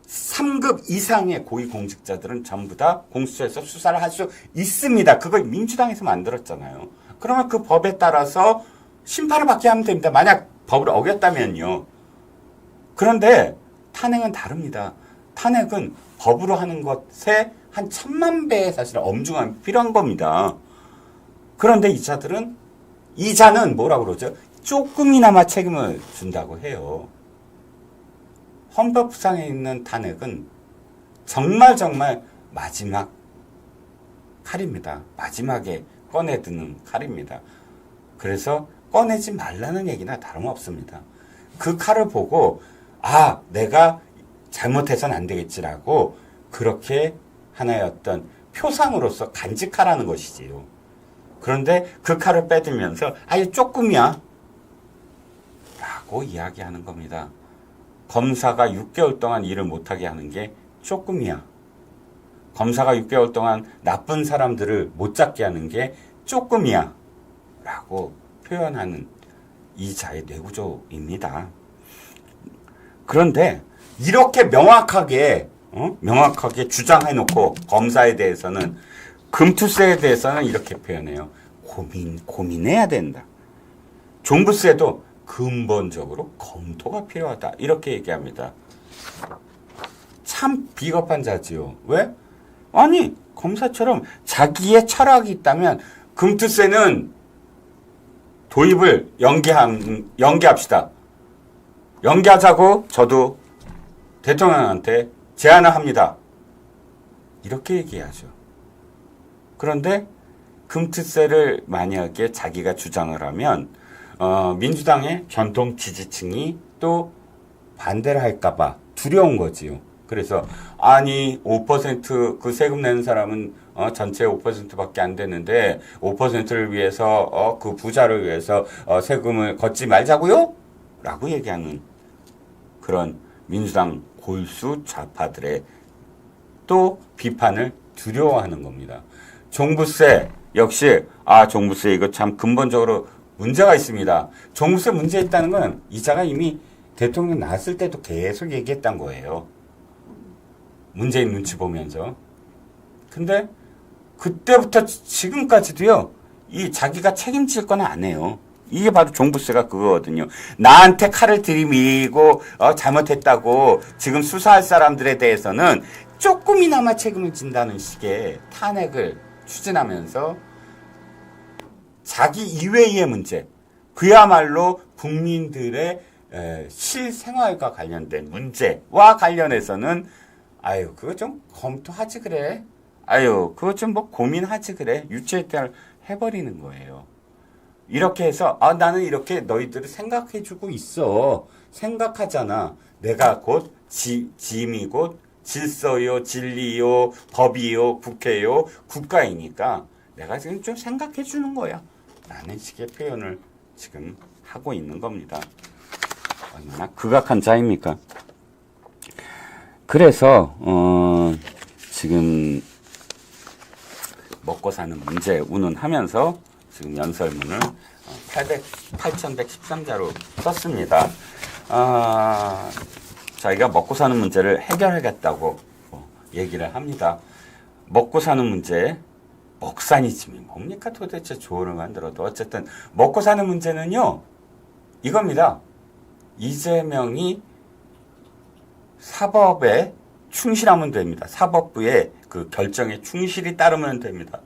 3급 이상의 고위공직자들은 전부 다 공수처에서 수사를 할 수 있습니다. 그걸 민주당에서 만들었잖아요. 그러면 그 법에 따라서 심판을 받게 하면 됩니다. 만약 법을 어겼다면요. 그런데 탄핵은 다릅니다. 탄핵은 법으로 하는 것에 한 1000만 배의 사실 엄중함이 필요한 겁니다. 그런데 이자는 뭐라고 그러죠? 조금이나마 책임을 준다고 해요. 헌법상에 있는 탄핵은 정말 마지막 칼입니다. 마지막에 꺼내드는 칼입니다. 그래서 꺼내지 말라는 얘기나 다름없습니다. 그 칼을 보고 내가 잘못해서는 안 되겠지라고 그렇게 하나의 어떤 표상으로서 간직하라는 것이지요. 그런데 그 칼을 빼들면서 아주 조금이야 라고 이야기하는 겁니다. 검사가 6개월 동안 일을 못하게 하는 게 조금이야. 검사가 6개월 동안 나쁜 사람들을 못 잡게 하는 게 조금이야 라고 표현하는 이 자의 뇌구조입니다. 그런데 이렇게 명확하게 주장해놓고 검사에 대해서는 금투세에 대해서는 이렇게 표현해요. 고민해야 된다. 종부세도 근본적으로 검토가 필요하다. 이렇게 얘기합니다. 참 비겁한 자지요. 왜? 아니, 검사처럼 자기의 철학이 있다면 금투세는 도입을 연기합시다. 연기하자고 저도 대통령한테 제안을 합니다. 이렇게 얘기하죠. 그런데 금투세를 만약에 자기가 주장을 하면 민주당의 전통 지지층이 또 반대를 할까봐 두려운 거지요. 그래서 5% 그 세금 내는 사람은 전체 5%밖에 안 되는데 5%를 위해서 그 부자를 위해서 세금을 걷지 말자고요? 라고 얘기하는 그런 민주당 골수 좌파들의 또 비판을 두려워하는 겁니다. 종부세 역시 종부세 이거 참 근본적으로 문제가 있습니다. 종부세 문제 있다는 건 이자가 이미 대통령 나왔을 때도 계속 얘기했던 거예요. 문재인 눈치 보면서. 근데 그때부터 지금까지도요. 이 자기가 책임질 건 안 해요. 이게 바로 종부세가 그거거든요. 나한테 칼을 들이밀고 잘못했다고 지금 수사할 사람들에 대해서는 조금이나마 책임을 진다는 식의 탄핵을 추진하면서 자기 이외의 문제, 그야말로 국민들의 실생활과 관련된 문제와 관련해서는 그거 좀 검토하지 그래. 그거 좀 고민하지 그래. 유체이탈 해버리는 거예요. 이렇게 해서 나는 이렇게 너희들을 생각해주고 있어. 생각하잖아. 내가 곧 짐이 곧 질서요, 진리요, 법이요, 국회요, 국가이니까 내가 지금 좀 생각해주는 거야. 라는 식의 표현을 지금 하고 있는 겁니다. 얼마나 극악한 자입니까? 그래서 지금 먹고 사는 문제 운운하면서 지금 연설문을 8113자로 썼습니다. 자기가 먹고 사는 문제를 해결하겠다고 얘기를 합니다. 먹고 사는 문제, 먹사니즘이 뭡니까 도대체 조언을 만들어도. 어쨌든 먹고 사는 문제는요, 이겁니다. 이재명이 사법에 충실하면 됩니다. 사법부의 그 결정에 충실히 따르면 됩니다.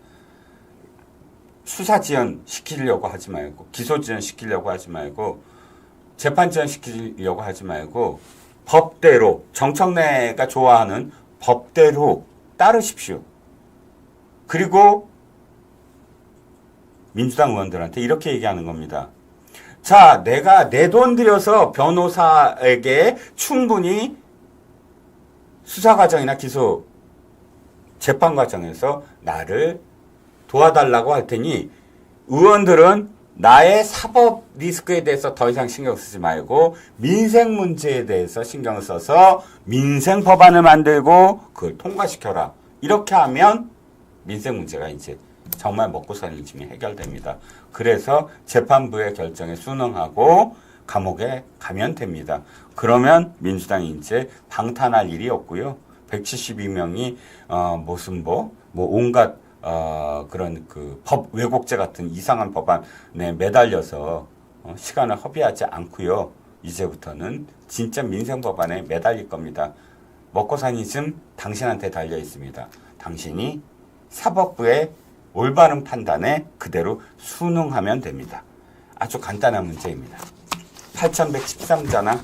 수사 지연 시키려고 하지 말고, 기소 지연 시키려고 하지 말고, 재판 지연 시키려고 하지 말고, 법대로, 정청래가 좋아하는 법대로 따르십시오. 그리고 민주당 의원들한테 이렇게 얘기하는 겁니다. 자, 내가 내 돈 들여서 변호사에게 충분히 수사 과정이나 기소, 재판 과정에서 나를 도와달라고 할 테니 의원들은 나의 사법 리스크에 대해서 더 이상 신경 쓰지 말고 민생 문제에 대해서 신경을 써서 민생 법안을 만들고 그걸 통과시켜라. 이렇게 하면 민생 문제가 이제 정말 먹고 사는 짐이 해결됩니다. 그래서 재판부의 결정에 순응하고 감옥에 가면 됩니다. 그러면 민주당이 이제 방탄할 일이 없고요. 172명이 모순보, 온갖 그런 그 법 왜곡죄 같은 이상한 법안에 매달려서 시간을 허비하지 않고요. 이제부터는 진짜 민생 법안에 매달릴 겁니다. 먹고 사는 짐 당신한테 달려 있습니다. 당신이 사법부의 올바른 판단에 그대로 순응하면 됩니다. 아주 간단한 문제입니다. 8113자나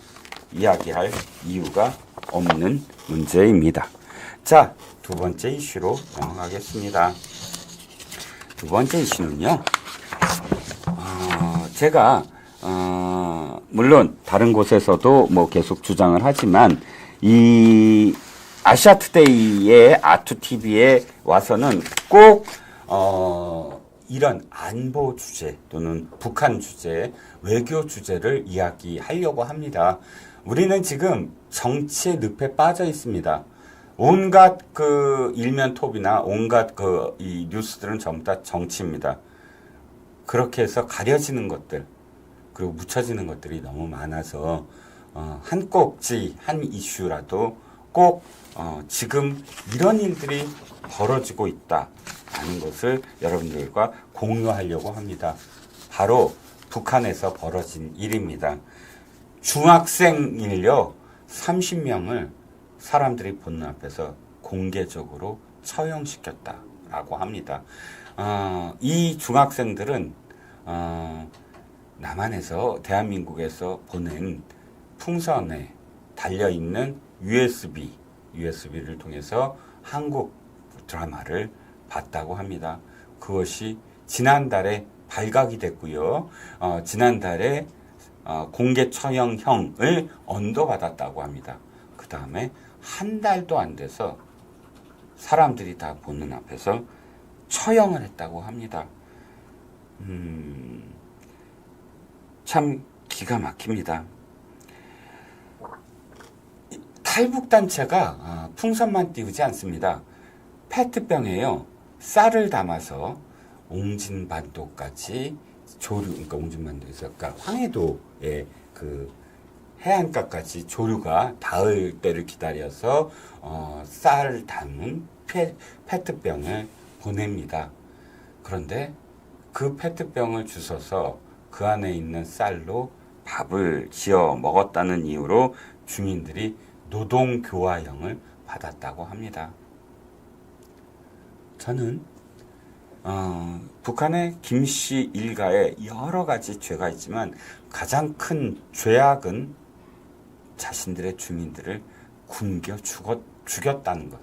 이야기할 이유가 없는 문제입니다. 자, 두 번째 이슈로 넘어가겠습니다. 두 번째 이슈는요, 제가 물론 다른 곳에서도 뭐 계속 주장을 하지만 이 아시아투데이의 아투TV에 와서는 꼭 이런 안보 주제 또는 북한 주제, 외교 주제를 이야기하려고 합니다. 우리는 지금 정치의 늪에 빠져 있습니다. 온갖 그 일면톱이나 온갖 이 뉴스들은 전부 다 정치입니다. 그렇게 해서 가려지는 것들, 그리고 묻혀지는 것들이 너무 많아서 한 꼭지, 한 이슈라도 꼭 지금 이런 일들이 벌어지고 있다라는 것을 여러분들과 공유하려고 합니다. 바로 북한에서 벌어진 일입니다. 중학생일요 30명을 사람들이 보는 앞에서 공개적으로 처형시켰다라고 합니다. 이 중학생들은 남한에서 대한민국에서 보낸 풍선에 달려있는 USB를 통해서 한국 드라마를 봤다고 합니다. 그것이 지난달에 발각이 됐고요. 지난달에 공개 처형형을 언도받았다고 합니다. 그 다음에 한 달도 안 돼서 사람들이 다 보는 앞에서 처형을 했다고 합니다. 참 기가 막힙니다. 탈북단체가 풍선만 띄우지 않습니다. 페트병에요, 쌀을 담아서 옹진반도까지 그러니까 옹진반도에서, 그러니까 황해도의 그 해안가까지 조류가 닿을 때를 기다려서 쌀을 담은 페트병을 보냅니다. 그런데 그 페트병을 주워서 그 안에 있는 쌀로 밥을 지어 먹었다는 이유로 주민들이 노동교화형을 받았다고 합니다. 저는 북한의 김씨 일가에 여러 가지 죄가 있지만 가장 큰 죄악은 자신들의 주민들을 굶겨 죽였다는 것.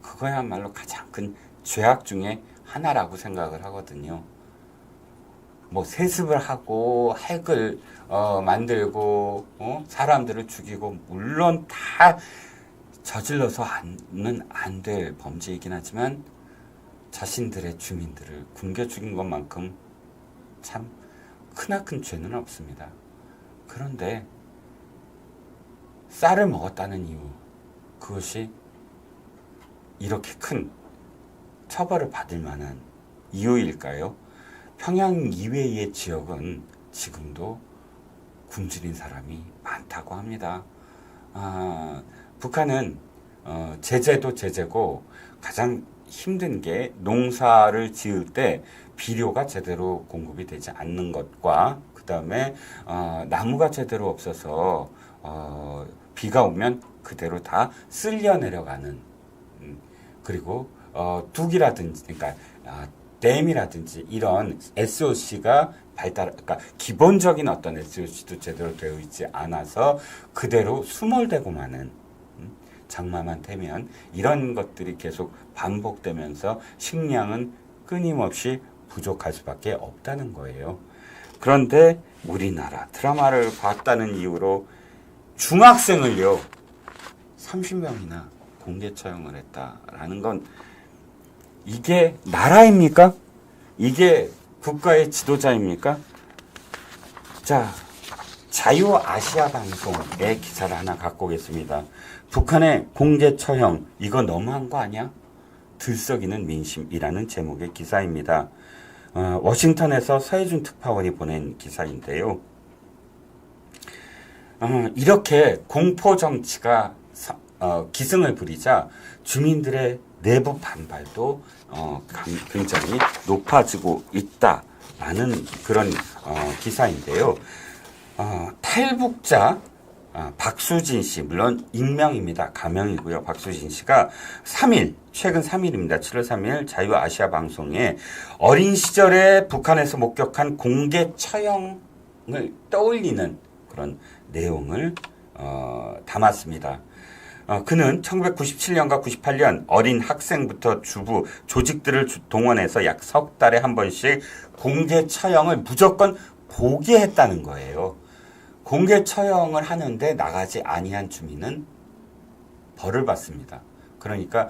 그거야말로 가장 큰 죄악 중에 하나라고 생각을 하거든요. 뭐 세습을 하고 핵을 만들고 사람들을 죽이고 물론 다 저질러서는 안 될 범죄이긴 하지만 자신들의 주민들을 굶겨 죽인 것만큼 참 크나큰 죄는 없습니다. 그런데 쌀을 먹었다는 이유, 그것이 이렇게 큰 처벌을 받을 만한 이유일까요? 평양 이외의 지역은 지금도 굶주린 사람이 많다고 합니다. 북한은 제재도 제재고 가장 힘든 게 농사를 지을 때 비료가 제대로 공급이 되지 않는 것과 그 다음에 나무가 제대로 없어서 비가 오면 그대로 다 쓸려 내려가는 그리고 둑이라든지 그러니까 댐이라든지 이런 SOC가 그러니까 기본적인 어떤 SOC도 제대로 되어 있지 않아서 그대로 수몰되고 마는 장마만 되면 이런 것들이 계속 반복되면서 식량은 끊임없이 부족할 수밖에 없다는 거예요. 그런데 우리나라 드라마를 봤다는 이유로 중학생을요 30명이나 공개 처형을 했다라는 건 이게 나라입니까? 이게 국가의 지도자입니까? 자, 자유아시아방송의 기사를 하나 갖고 오겠습니다. 북한의 공개 처형, 이거 너무한 거 아니야? 들썩이는 민심이라는 제목의 기사입니다. 워싱턴에서 서해준 특파원이 보낸 기사인데요. 이렇게 공포 정치가 기승을 부리자 주민들의 내부 반발도 굉장히 높아지고 있다라는 그런 기사인데요. 탈북자 박수진 씨, 물론 익명입니다. 가명이고요. 박수진 씨가 최근 3일입니다. 7월 3일 자유아시아 방송에 어린 시절에 북한에서 목격한 공개 처형을 떠올리는 그런 내용을 담았습니다. 그는 1997년과 98년 어린 학생부터 주부, 조직들을 동원해서 약 석 달에 한 번씩 공개 처형을 무조건 보게 했다는 거예요. 공개 처형을 하는데 나가지 아니한 주민은 벌을 받습니다. 그러니까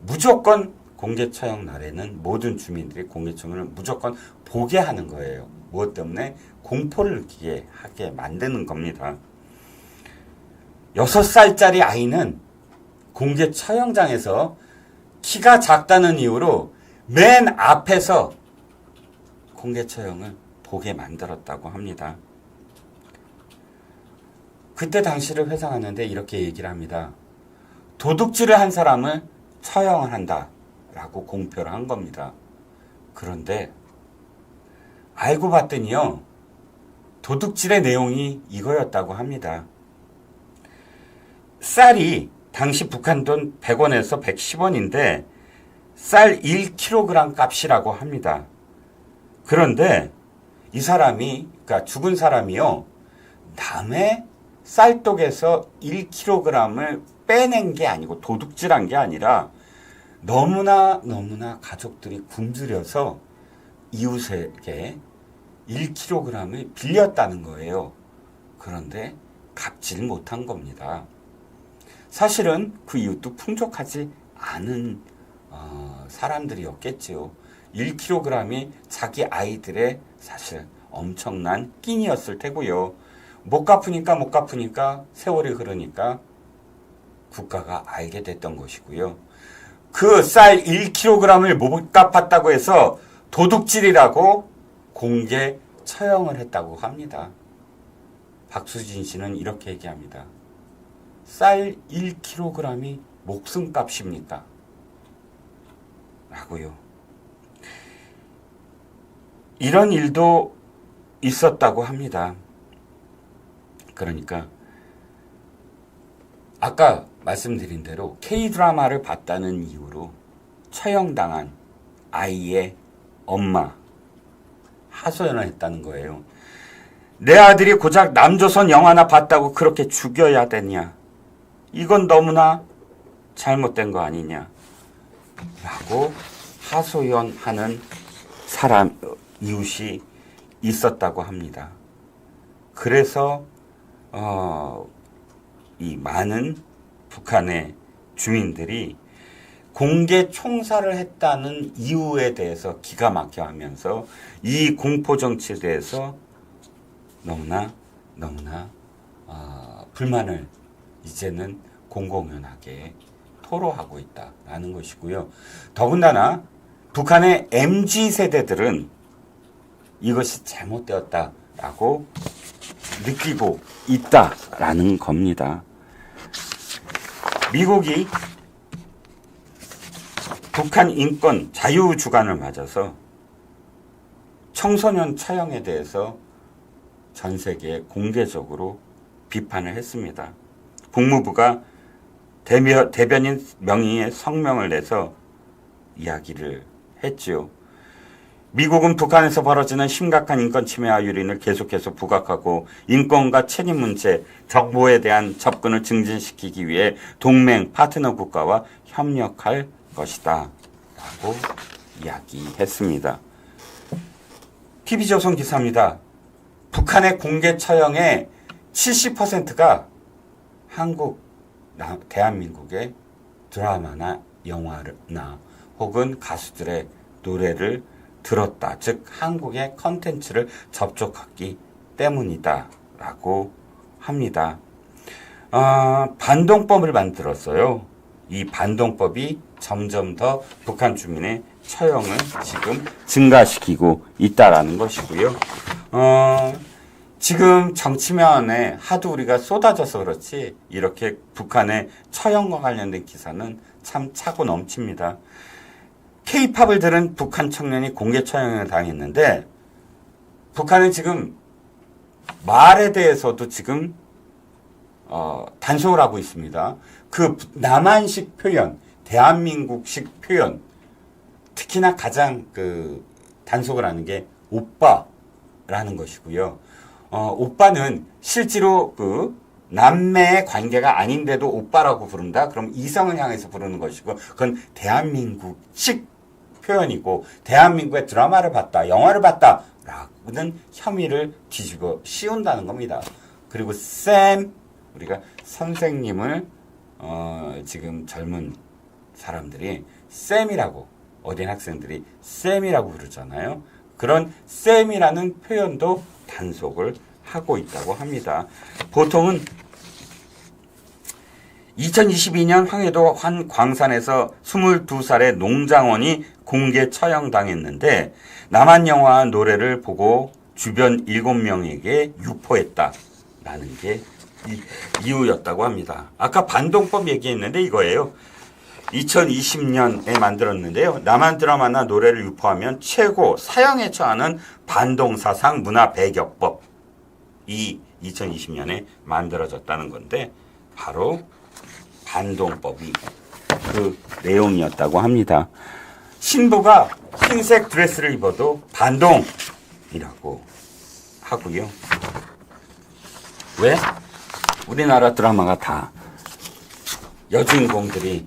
무조건 공개 처형 날에는 모든 주민들이 공개 처형을 무조건 보게 하는 거예요. 무엇 때문에? 공포를 느끼게 하게 만드는 겁니다. 6살짜리 아이는 공개 처형장에서 키가 작다는 이유로 맨 앞에서 공개 처형을 보게 만들었다고 합니다. 그때 당시를 회상하는데 이렇게 얘기를 합니다. 도둑질을 한 사람을 처형을 한다라고 공표를 한 겁니다. 그런데 알고 봤더니요. 도둑질의 내용이 이거였다고 합니다. 쌀이 당시 북한 돈 100원에서 110원인데 쌀 1kg 값이라고 합니다. 그런데 이 사람이, 그러니까 죽은 사람이요. 남의 쌀독에서 1kg을 빼낸 게 아니고 도둑질한 게 아니라 너무나 가족들이 굶주려서 이웃에게 1kg을 빌렸다는 거예요. 그런데 갚지를 못한 겁니다. 사실은 그 이웃도 풍족하지 않은 사람들이었겠지요. 1kg이 자기 아이들의 사실 엄청난 끼니였을 테고요. 못 갚으니까 세월이 흐르니까 국가가 알게 됐던 것이고요. 그 쌀 1kg을 못 갚았다고 해서 도둑질이라고 공개 처형을 했다고 합니다. 박수진 씨는 이렇게 얘기합니다. 쌀 1kg이 목숨값입니까? 라고요. 이런 일도 있었다고 합니다. 그러니까 아까 말씀드린 대로 K-드라마를 봤다는 이유로 처형당한 아이의 엄마 하소연을 했다는 거예요. 내 아들이 고작 남조선 영화나 봤다고 그렇게 죽여야 되냐? 이건 너무나 잘못된 거 아니냐? 라고 하소연하는 사람, 이웃이 있었다고 합니다. 그래서 이 많은 북한의 주민들이 공개 총살을 했다는 이유에 대해서 기가 막혀 하면서 이 공포 정치에 대해서 너무나 불만을 이제는 공공연하게 토로하고 있다라는 것이고요. 더군다나 북한의 MZ 세대들은 이것이 잘못되었다라고 느끼고 있다라는 겁니다. 미국이 북한 인권 자유 주간을 맞아서 청소년 처형에 대해서 전 세계에 공개적으로 비판을 했습니다. 국무부가 대변인 명의의 성명을 내서 이야기를 했지요. 미국은 북한에서 벌어지는 심각한 인권 침해와 유린을 계속해서 부각하고 인권과 책임 문제, 정보에 대한 접근을 증진시키기 위해 동맹 파트너 국가와 협력할 것이다 라고 이야기했습니다. TV조선 기사입니다. 북한의 공개 처형의 70%가 대한민국의 드라마나 영화나 혹은 가수들의 노래를 들었다. 즉 한국의 컨텐츠를 접촉했기 때문이다 라고 합니다. 반동법을 만들었어요. 이 반동법이 점점 더 북한 주민의 처형을 지금 증가시키고 있다라는 것이고요. 지금 정치면에 하도 우리가 쏟아져서 그렇지 이렇게 북한의 처형과 관련된 기사는 참 차고 넘칩니다. K-팝을 들은 북한 청년이 공개 처형을 당했는데 북한은 지금 말에 대해서도 지금 단속을 하고 있습니다. 그 남한식 표현, 대한민국식 표현, 특히나 가장 단속을 하는 게 오빠라는 것이고요. 오빠는 실제로 남매의 관계가 아닌데도 오빠라고 부른다? 그럼 이성을 향해서 부르는 것이고, 그건 대한민국식 표현이고, 대한민국의 드라마를 봤다, 영화를 봤다, 라고는 혐의를 뒤집어 씌운다는 겁니다. 그리고 우리가 선생님을, 지금 젊은 사람들이 쌤이라고, 어린 학생들이 쌤이라고 부르잖아요. 그런 쌤이라는 표현도 단속을 하고 있다고 합니다. 보통은 2022년 황해도 한 광산에서 22살의 농장원이 공개 처형당했는데 남한 영화 노래를 보고 주변 7명에게 유포했다라는 게 이유였다고 합니다. 아까 반동법 얘기했는데 이거예요. 2020년에 만들었는데요. 남한 드라마나 노래를 유포하면 최고 사형에 처하는 반동사상 문화배격법. 이 2020년에 만들어졌다는 건데 바로 반동법이 그 내용이었다고 합니다. 신부가 흰색 드레스를 입어도 반동이라고 하고요. 왜? 우리나라 드라마가 다 여주인공들이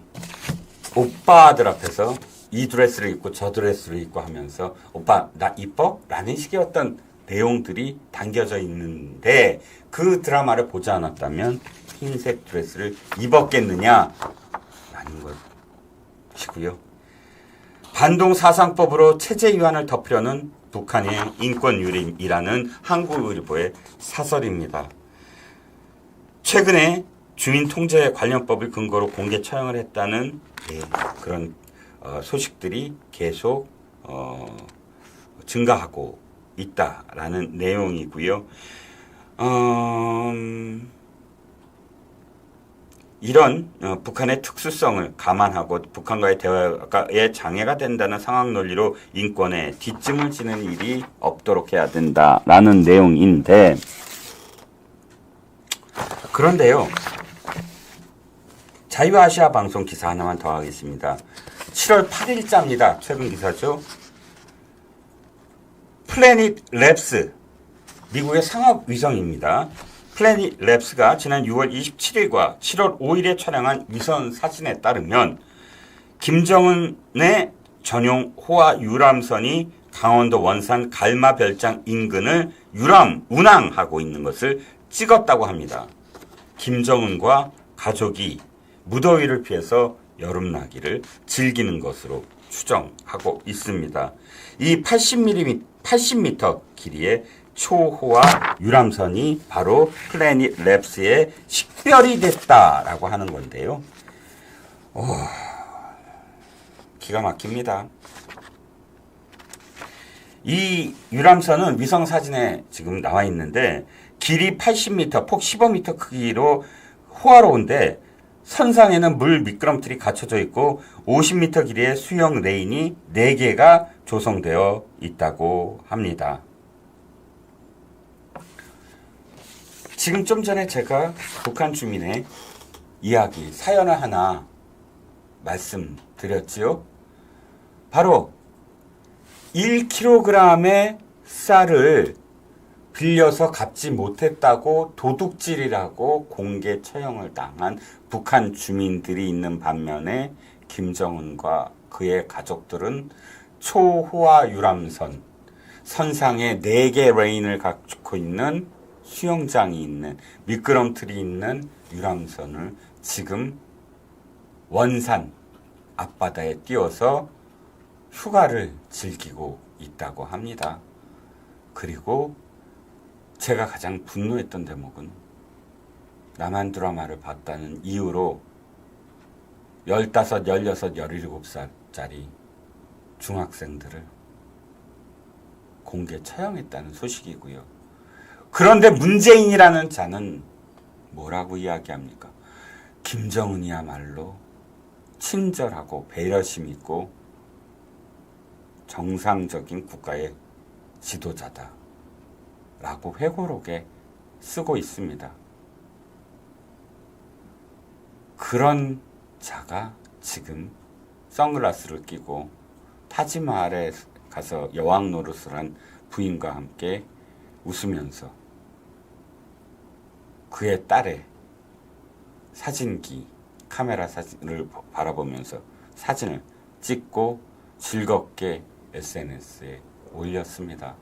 오빠들 앞에서 이 드레스를 입고 저 드레스를 입고 하면서 오빠 나 이뻐? 라는 식의 어떤 내용들이 담겨져 있는데 그 드라마를 보지 않았다면 흰색 드레스를 입었겠느냐 라는 것이고요. 반동사상법으로 체제 위반을 덮으려는 북한의 인권유린이라는 한국일보의 사설입니다. 최근에 주민통제 관련법을 근거로 공개 처형을 했다는 그런 소식들이 계속 증가하고 있다라는 내용이고요. 이런 북한의 특수성을 감안하고 북한과의 대화에 장애가 된다는 상황 논리로 인권에 뒷짐을 지는 일이 없도록 해야 된다라는 내용인데 그런데요. 자유아시아 방송 기사 하나만 더 하겠습니다. 7월 8일자입니다. 최근 기사죠. 플래닛 랩스, 미국의 상업위성입니다. 플래닛 랩스가 지난 6월 27일과 7월 5일에 촬영한 위성 사진에 따르면 김정은의 전용 호화 유람선이 강원도 원산 갈마별장 인근을 운항하고 있는 것을 찍었다고 합니다. 김정은과 가족이 무더위를 피해서 여름나기를 즐기는 것으로 추정하고 있습니다. 이 80m 길이의 초호화 유람선이 바로 플래닛 랩스의 식별이 됐다라고 하는 건데요. 기가 막힙니다. 이 유람선은 위성 사진에 지금 나와 있는데 길이 80m, 폭 15m 크기로 호화로운데 선상에는 물 미끄럼틀이 갖춰져 있고 50m 길이의 수영 레인이 4개가 조성되어 있다고 합니다. 지금 좀 전에 제가 북한 주민의 이야기, 사연을 하나 말씀드렸지요. 바로 1kg의 쌀을 빌려서 갚지 못했다고 도둑질이라고 공개 처형을 당한 북한 주민들이 있는 반면에 김정은과 그의 가족들은 초호화 유람선, 선상에 4개 레인을 갖고 있는 수영장이 있는, 미끄럼틀이 있는 유람선을 지금 원산 앞바다에 띄워서 휴가를 즐기고 있다고 합니다. 그리고 제가 가장 분노했던 대목은 남한 드라마를 봤다는 이유로 15, 16, 17살짜리 중학생들을 공개 처형했다는 소식이고요. 그런데 문재인이라는 자는 뭐라고 이야기합니까? 김정은이야말로 친절하고 배려심 있고 정상적인 국가의 지도자다 라고 회고록에 쓰고 있습니다. 그런 자가 지금 선글라스를 끼고 타지마할에 가서 여왕 노릇을 한 부인과 함께 웃으면서 그의 딸의 사진기, 카메라 사진을 바라보면서 사진을 찍고 즐겁게 SNS에 올렸습니다.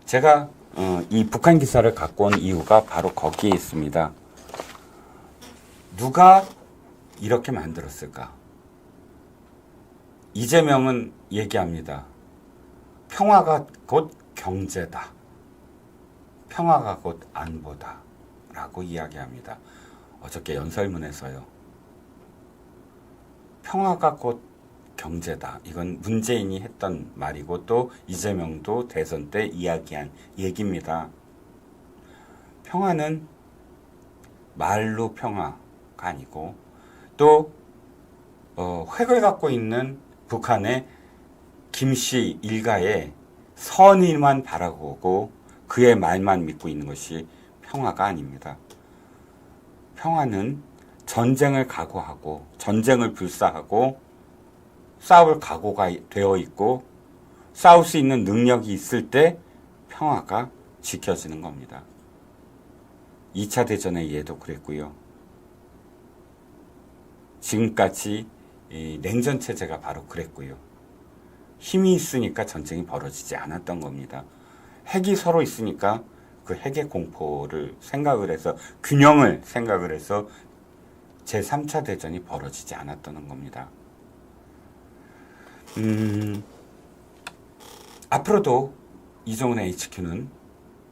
제가 이 북한 기사를 갖고 온 이유가 바로 거기에 있습니다. 누가 이렇게 만들었을까? 이재명은 얘기합니다. 평화가 곧 경제다. 평화가 곧 안보다. 라고 이야기합니다. 어저께 연설문에서요. 평화가 곧 경제다. 이건 문재인이 했던 말이고 또 이재명도 대선 때 이야기한 얘기입니다. 평화는 말로 평화가 아니고 또 획을 갖고 있는 북한의 김씨 일가의 선의만 바라보고 그의 말만 믿고 있는 것이 평화가 아닙니다. 평화는 전쟁을 각오하고 전쟁을 불사하고 싸울 각오가 되어 있고 싸울 수 있는 능력이 있을 때 평화가 지켜지는 겁니다. 2차 대전의 예도 그랬고요. 지금까지 이 냉전 체제가 바로 그랬고요. 힘이 있으니까 전쟁이 벌어지지 않았던 겁니다. 핵이 서로 있으니까 그 핵의 공포를 생각을 해서 균형을 생각을 해서 제3차 대전이 벌어지지 않았던 겁니다. 앞으로도 이종훈 HQ는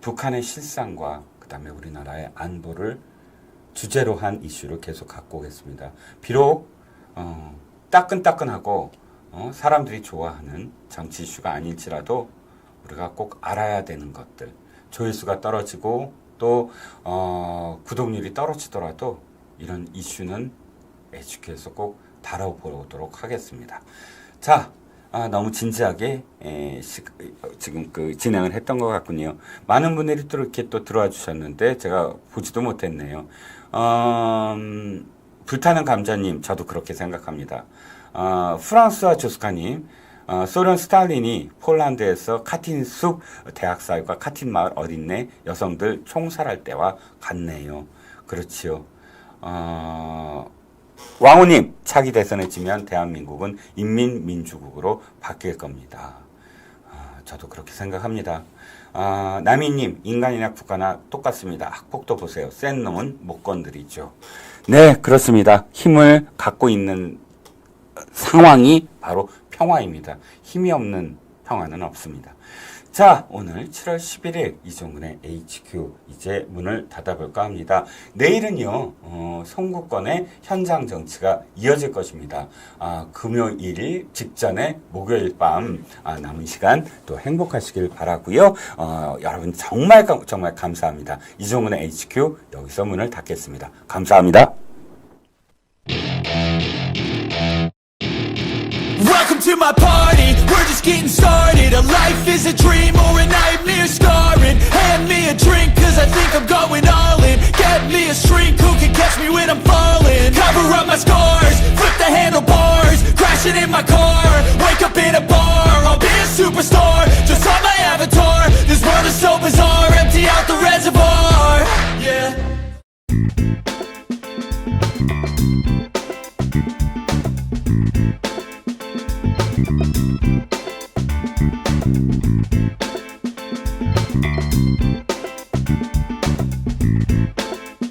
북한의 실상과 그 다음에 우리나라의 안보를 주제로 한 이슈를 계속 갖고 오겠습니다. 비록 따끈따끈하고 사람들이 좋아하는 정치 이슈가 아닐지라도 우리가 꼭 알아야 되는 것들, 조회수가 떨어지고 또 구독률이 떨어지더라도 이런 이슈는 HQ에서 꼭 다뤄보도록 하겠습니다. 자, 너무 진지하게 지금 진행을 했던 것 같군요. 많은 분들이 또 이렇게 또 들어와 주셨는데 제가 보지도 못했네요. 불타는 감자님, 저도 그렇게 생각합니다. 프랑스와 조스카님, 소련 스탈린이 폴란드에서 카틴숲 대학살과 카틴 마을 어린애 여성들 총살할 때와 같네요. 그렇지요. 왕호님, 차기 대선에 지면 대한민국은 인민민주국으로 바뀔 겁니다. 저도 그렇게 생각합니다. 남희님, 인간이나 국가나 똑같습니다. 학폭도 보세요. 센 놈은 못 건드리죠. 네, 그렇습니다. 힘을 갖고 있는 상황이 바로 평화입니다. 힘이 없는 평화는 없습니다. 자, 오늘 7월 11일 이종근의 HQ 이제 문을 닫아볼까 합니다. 내일은요, 송구권의 현장 정치가 이어질 것입니다. 금요일 직전에 목요일 밤 남은 시간 또 행복하시길 바라고요. 여러분 정말 감사합니다. 이종근의 HQ 여기서 문을 닫겠습니다. 감사합니다. Welcome to my party, we're just getting started. A life is a dream or a nightmare scarring. Hand me a drink, cause I think I'm going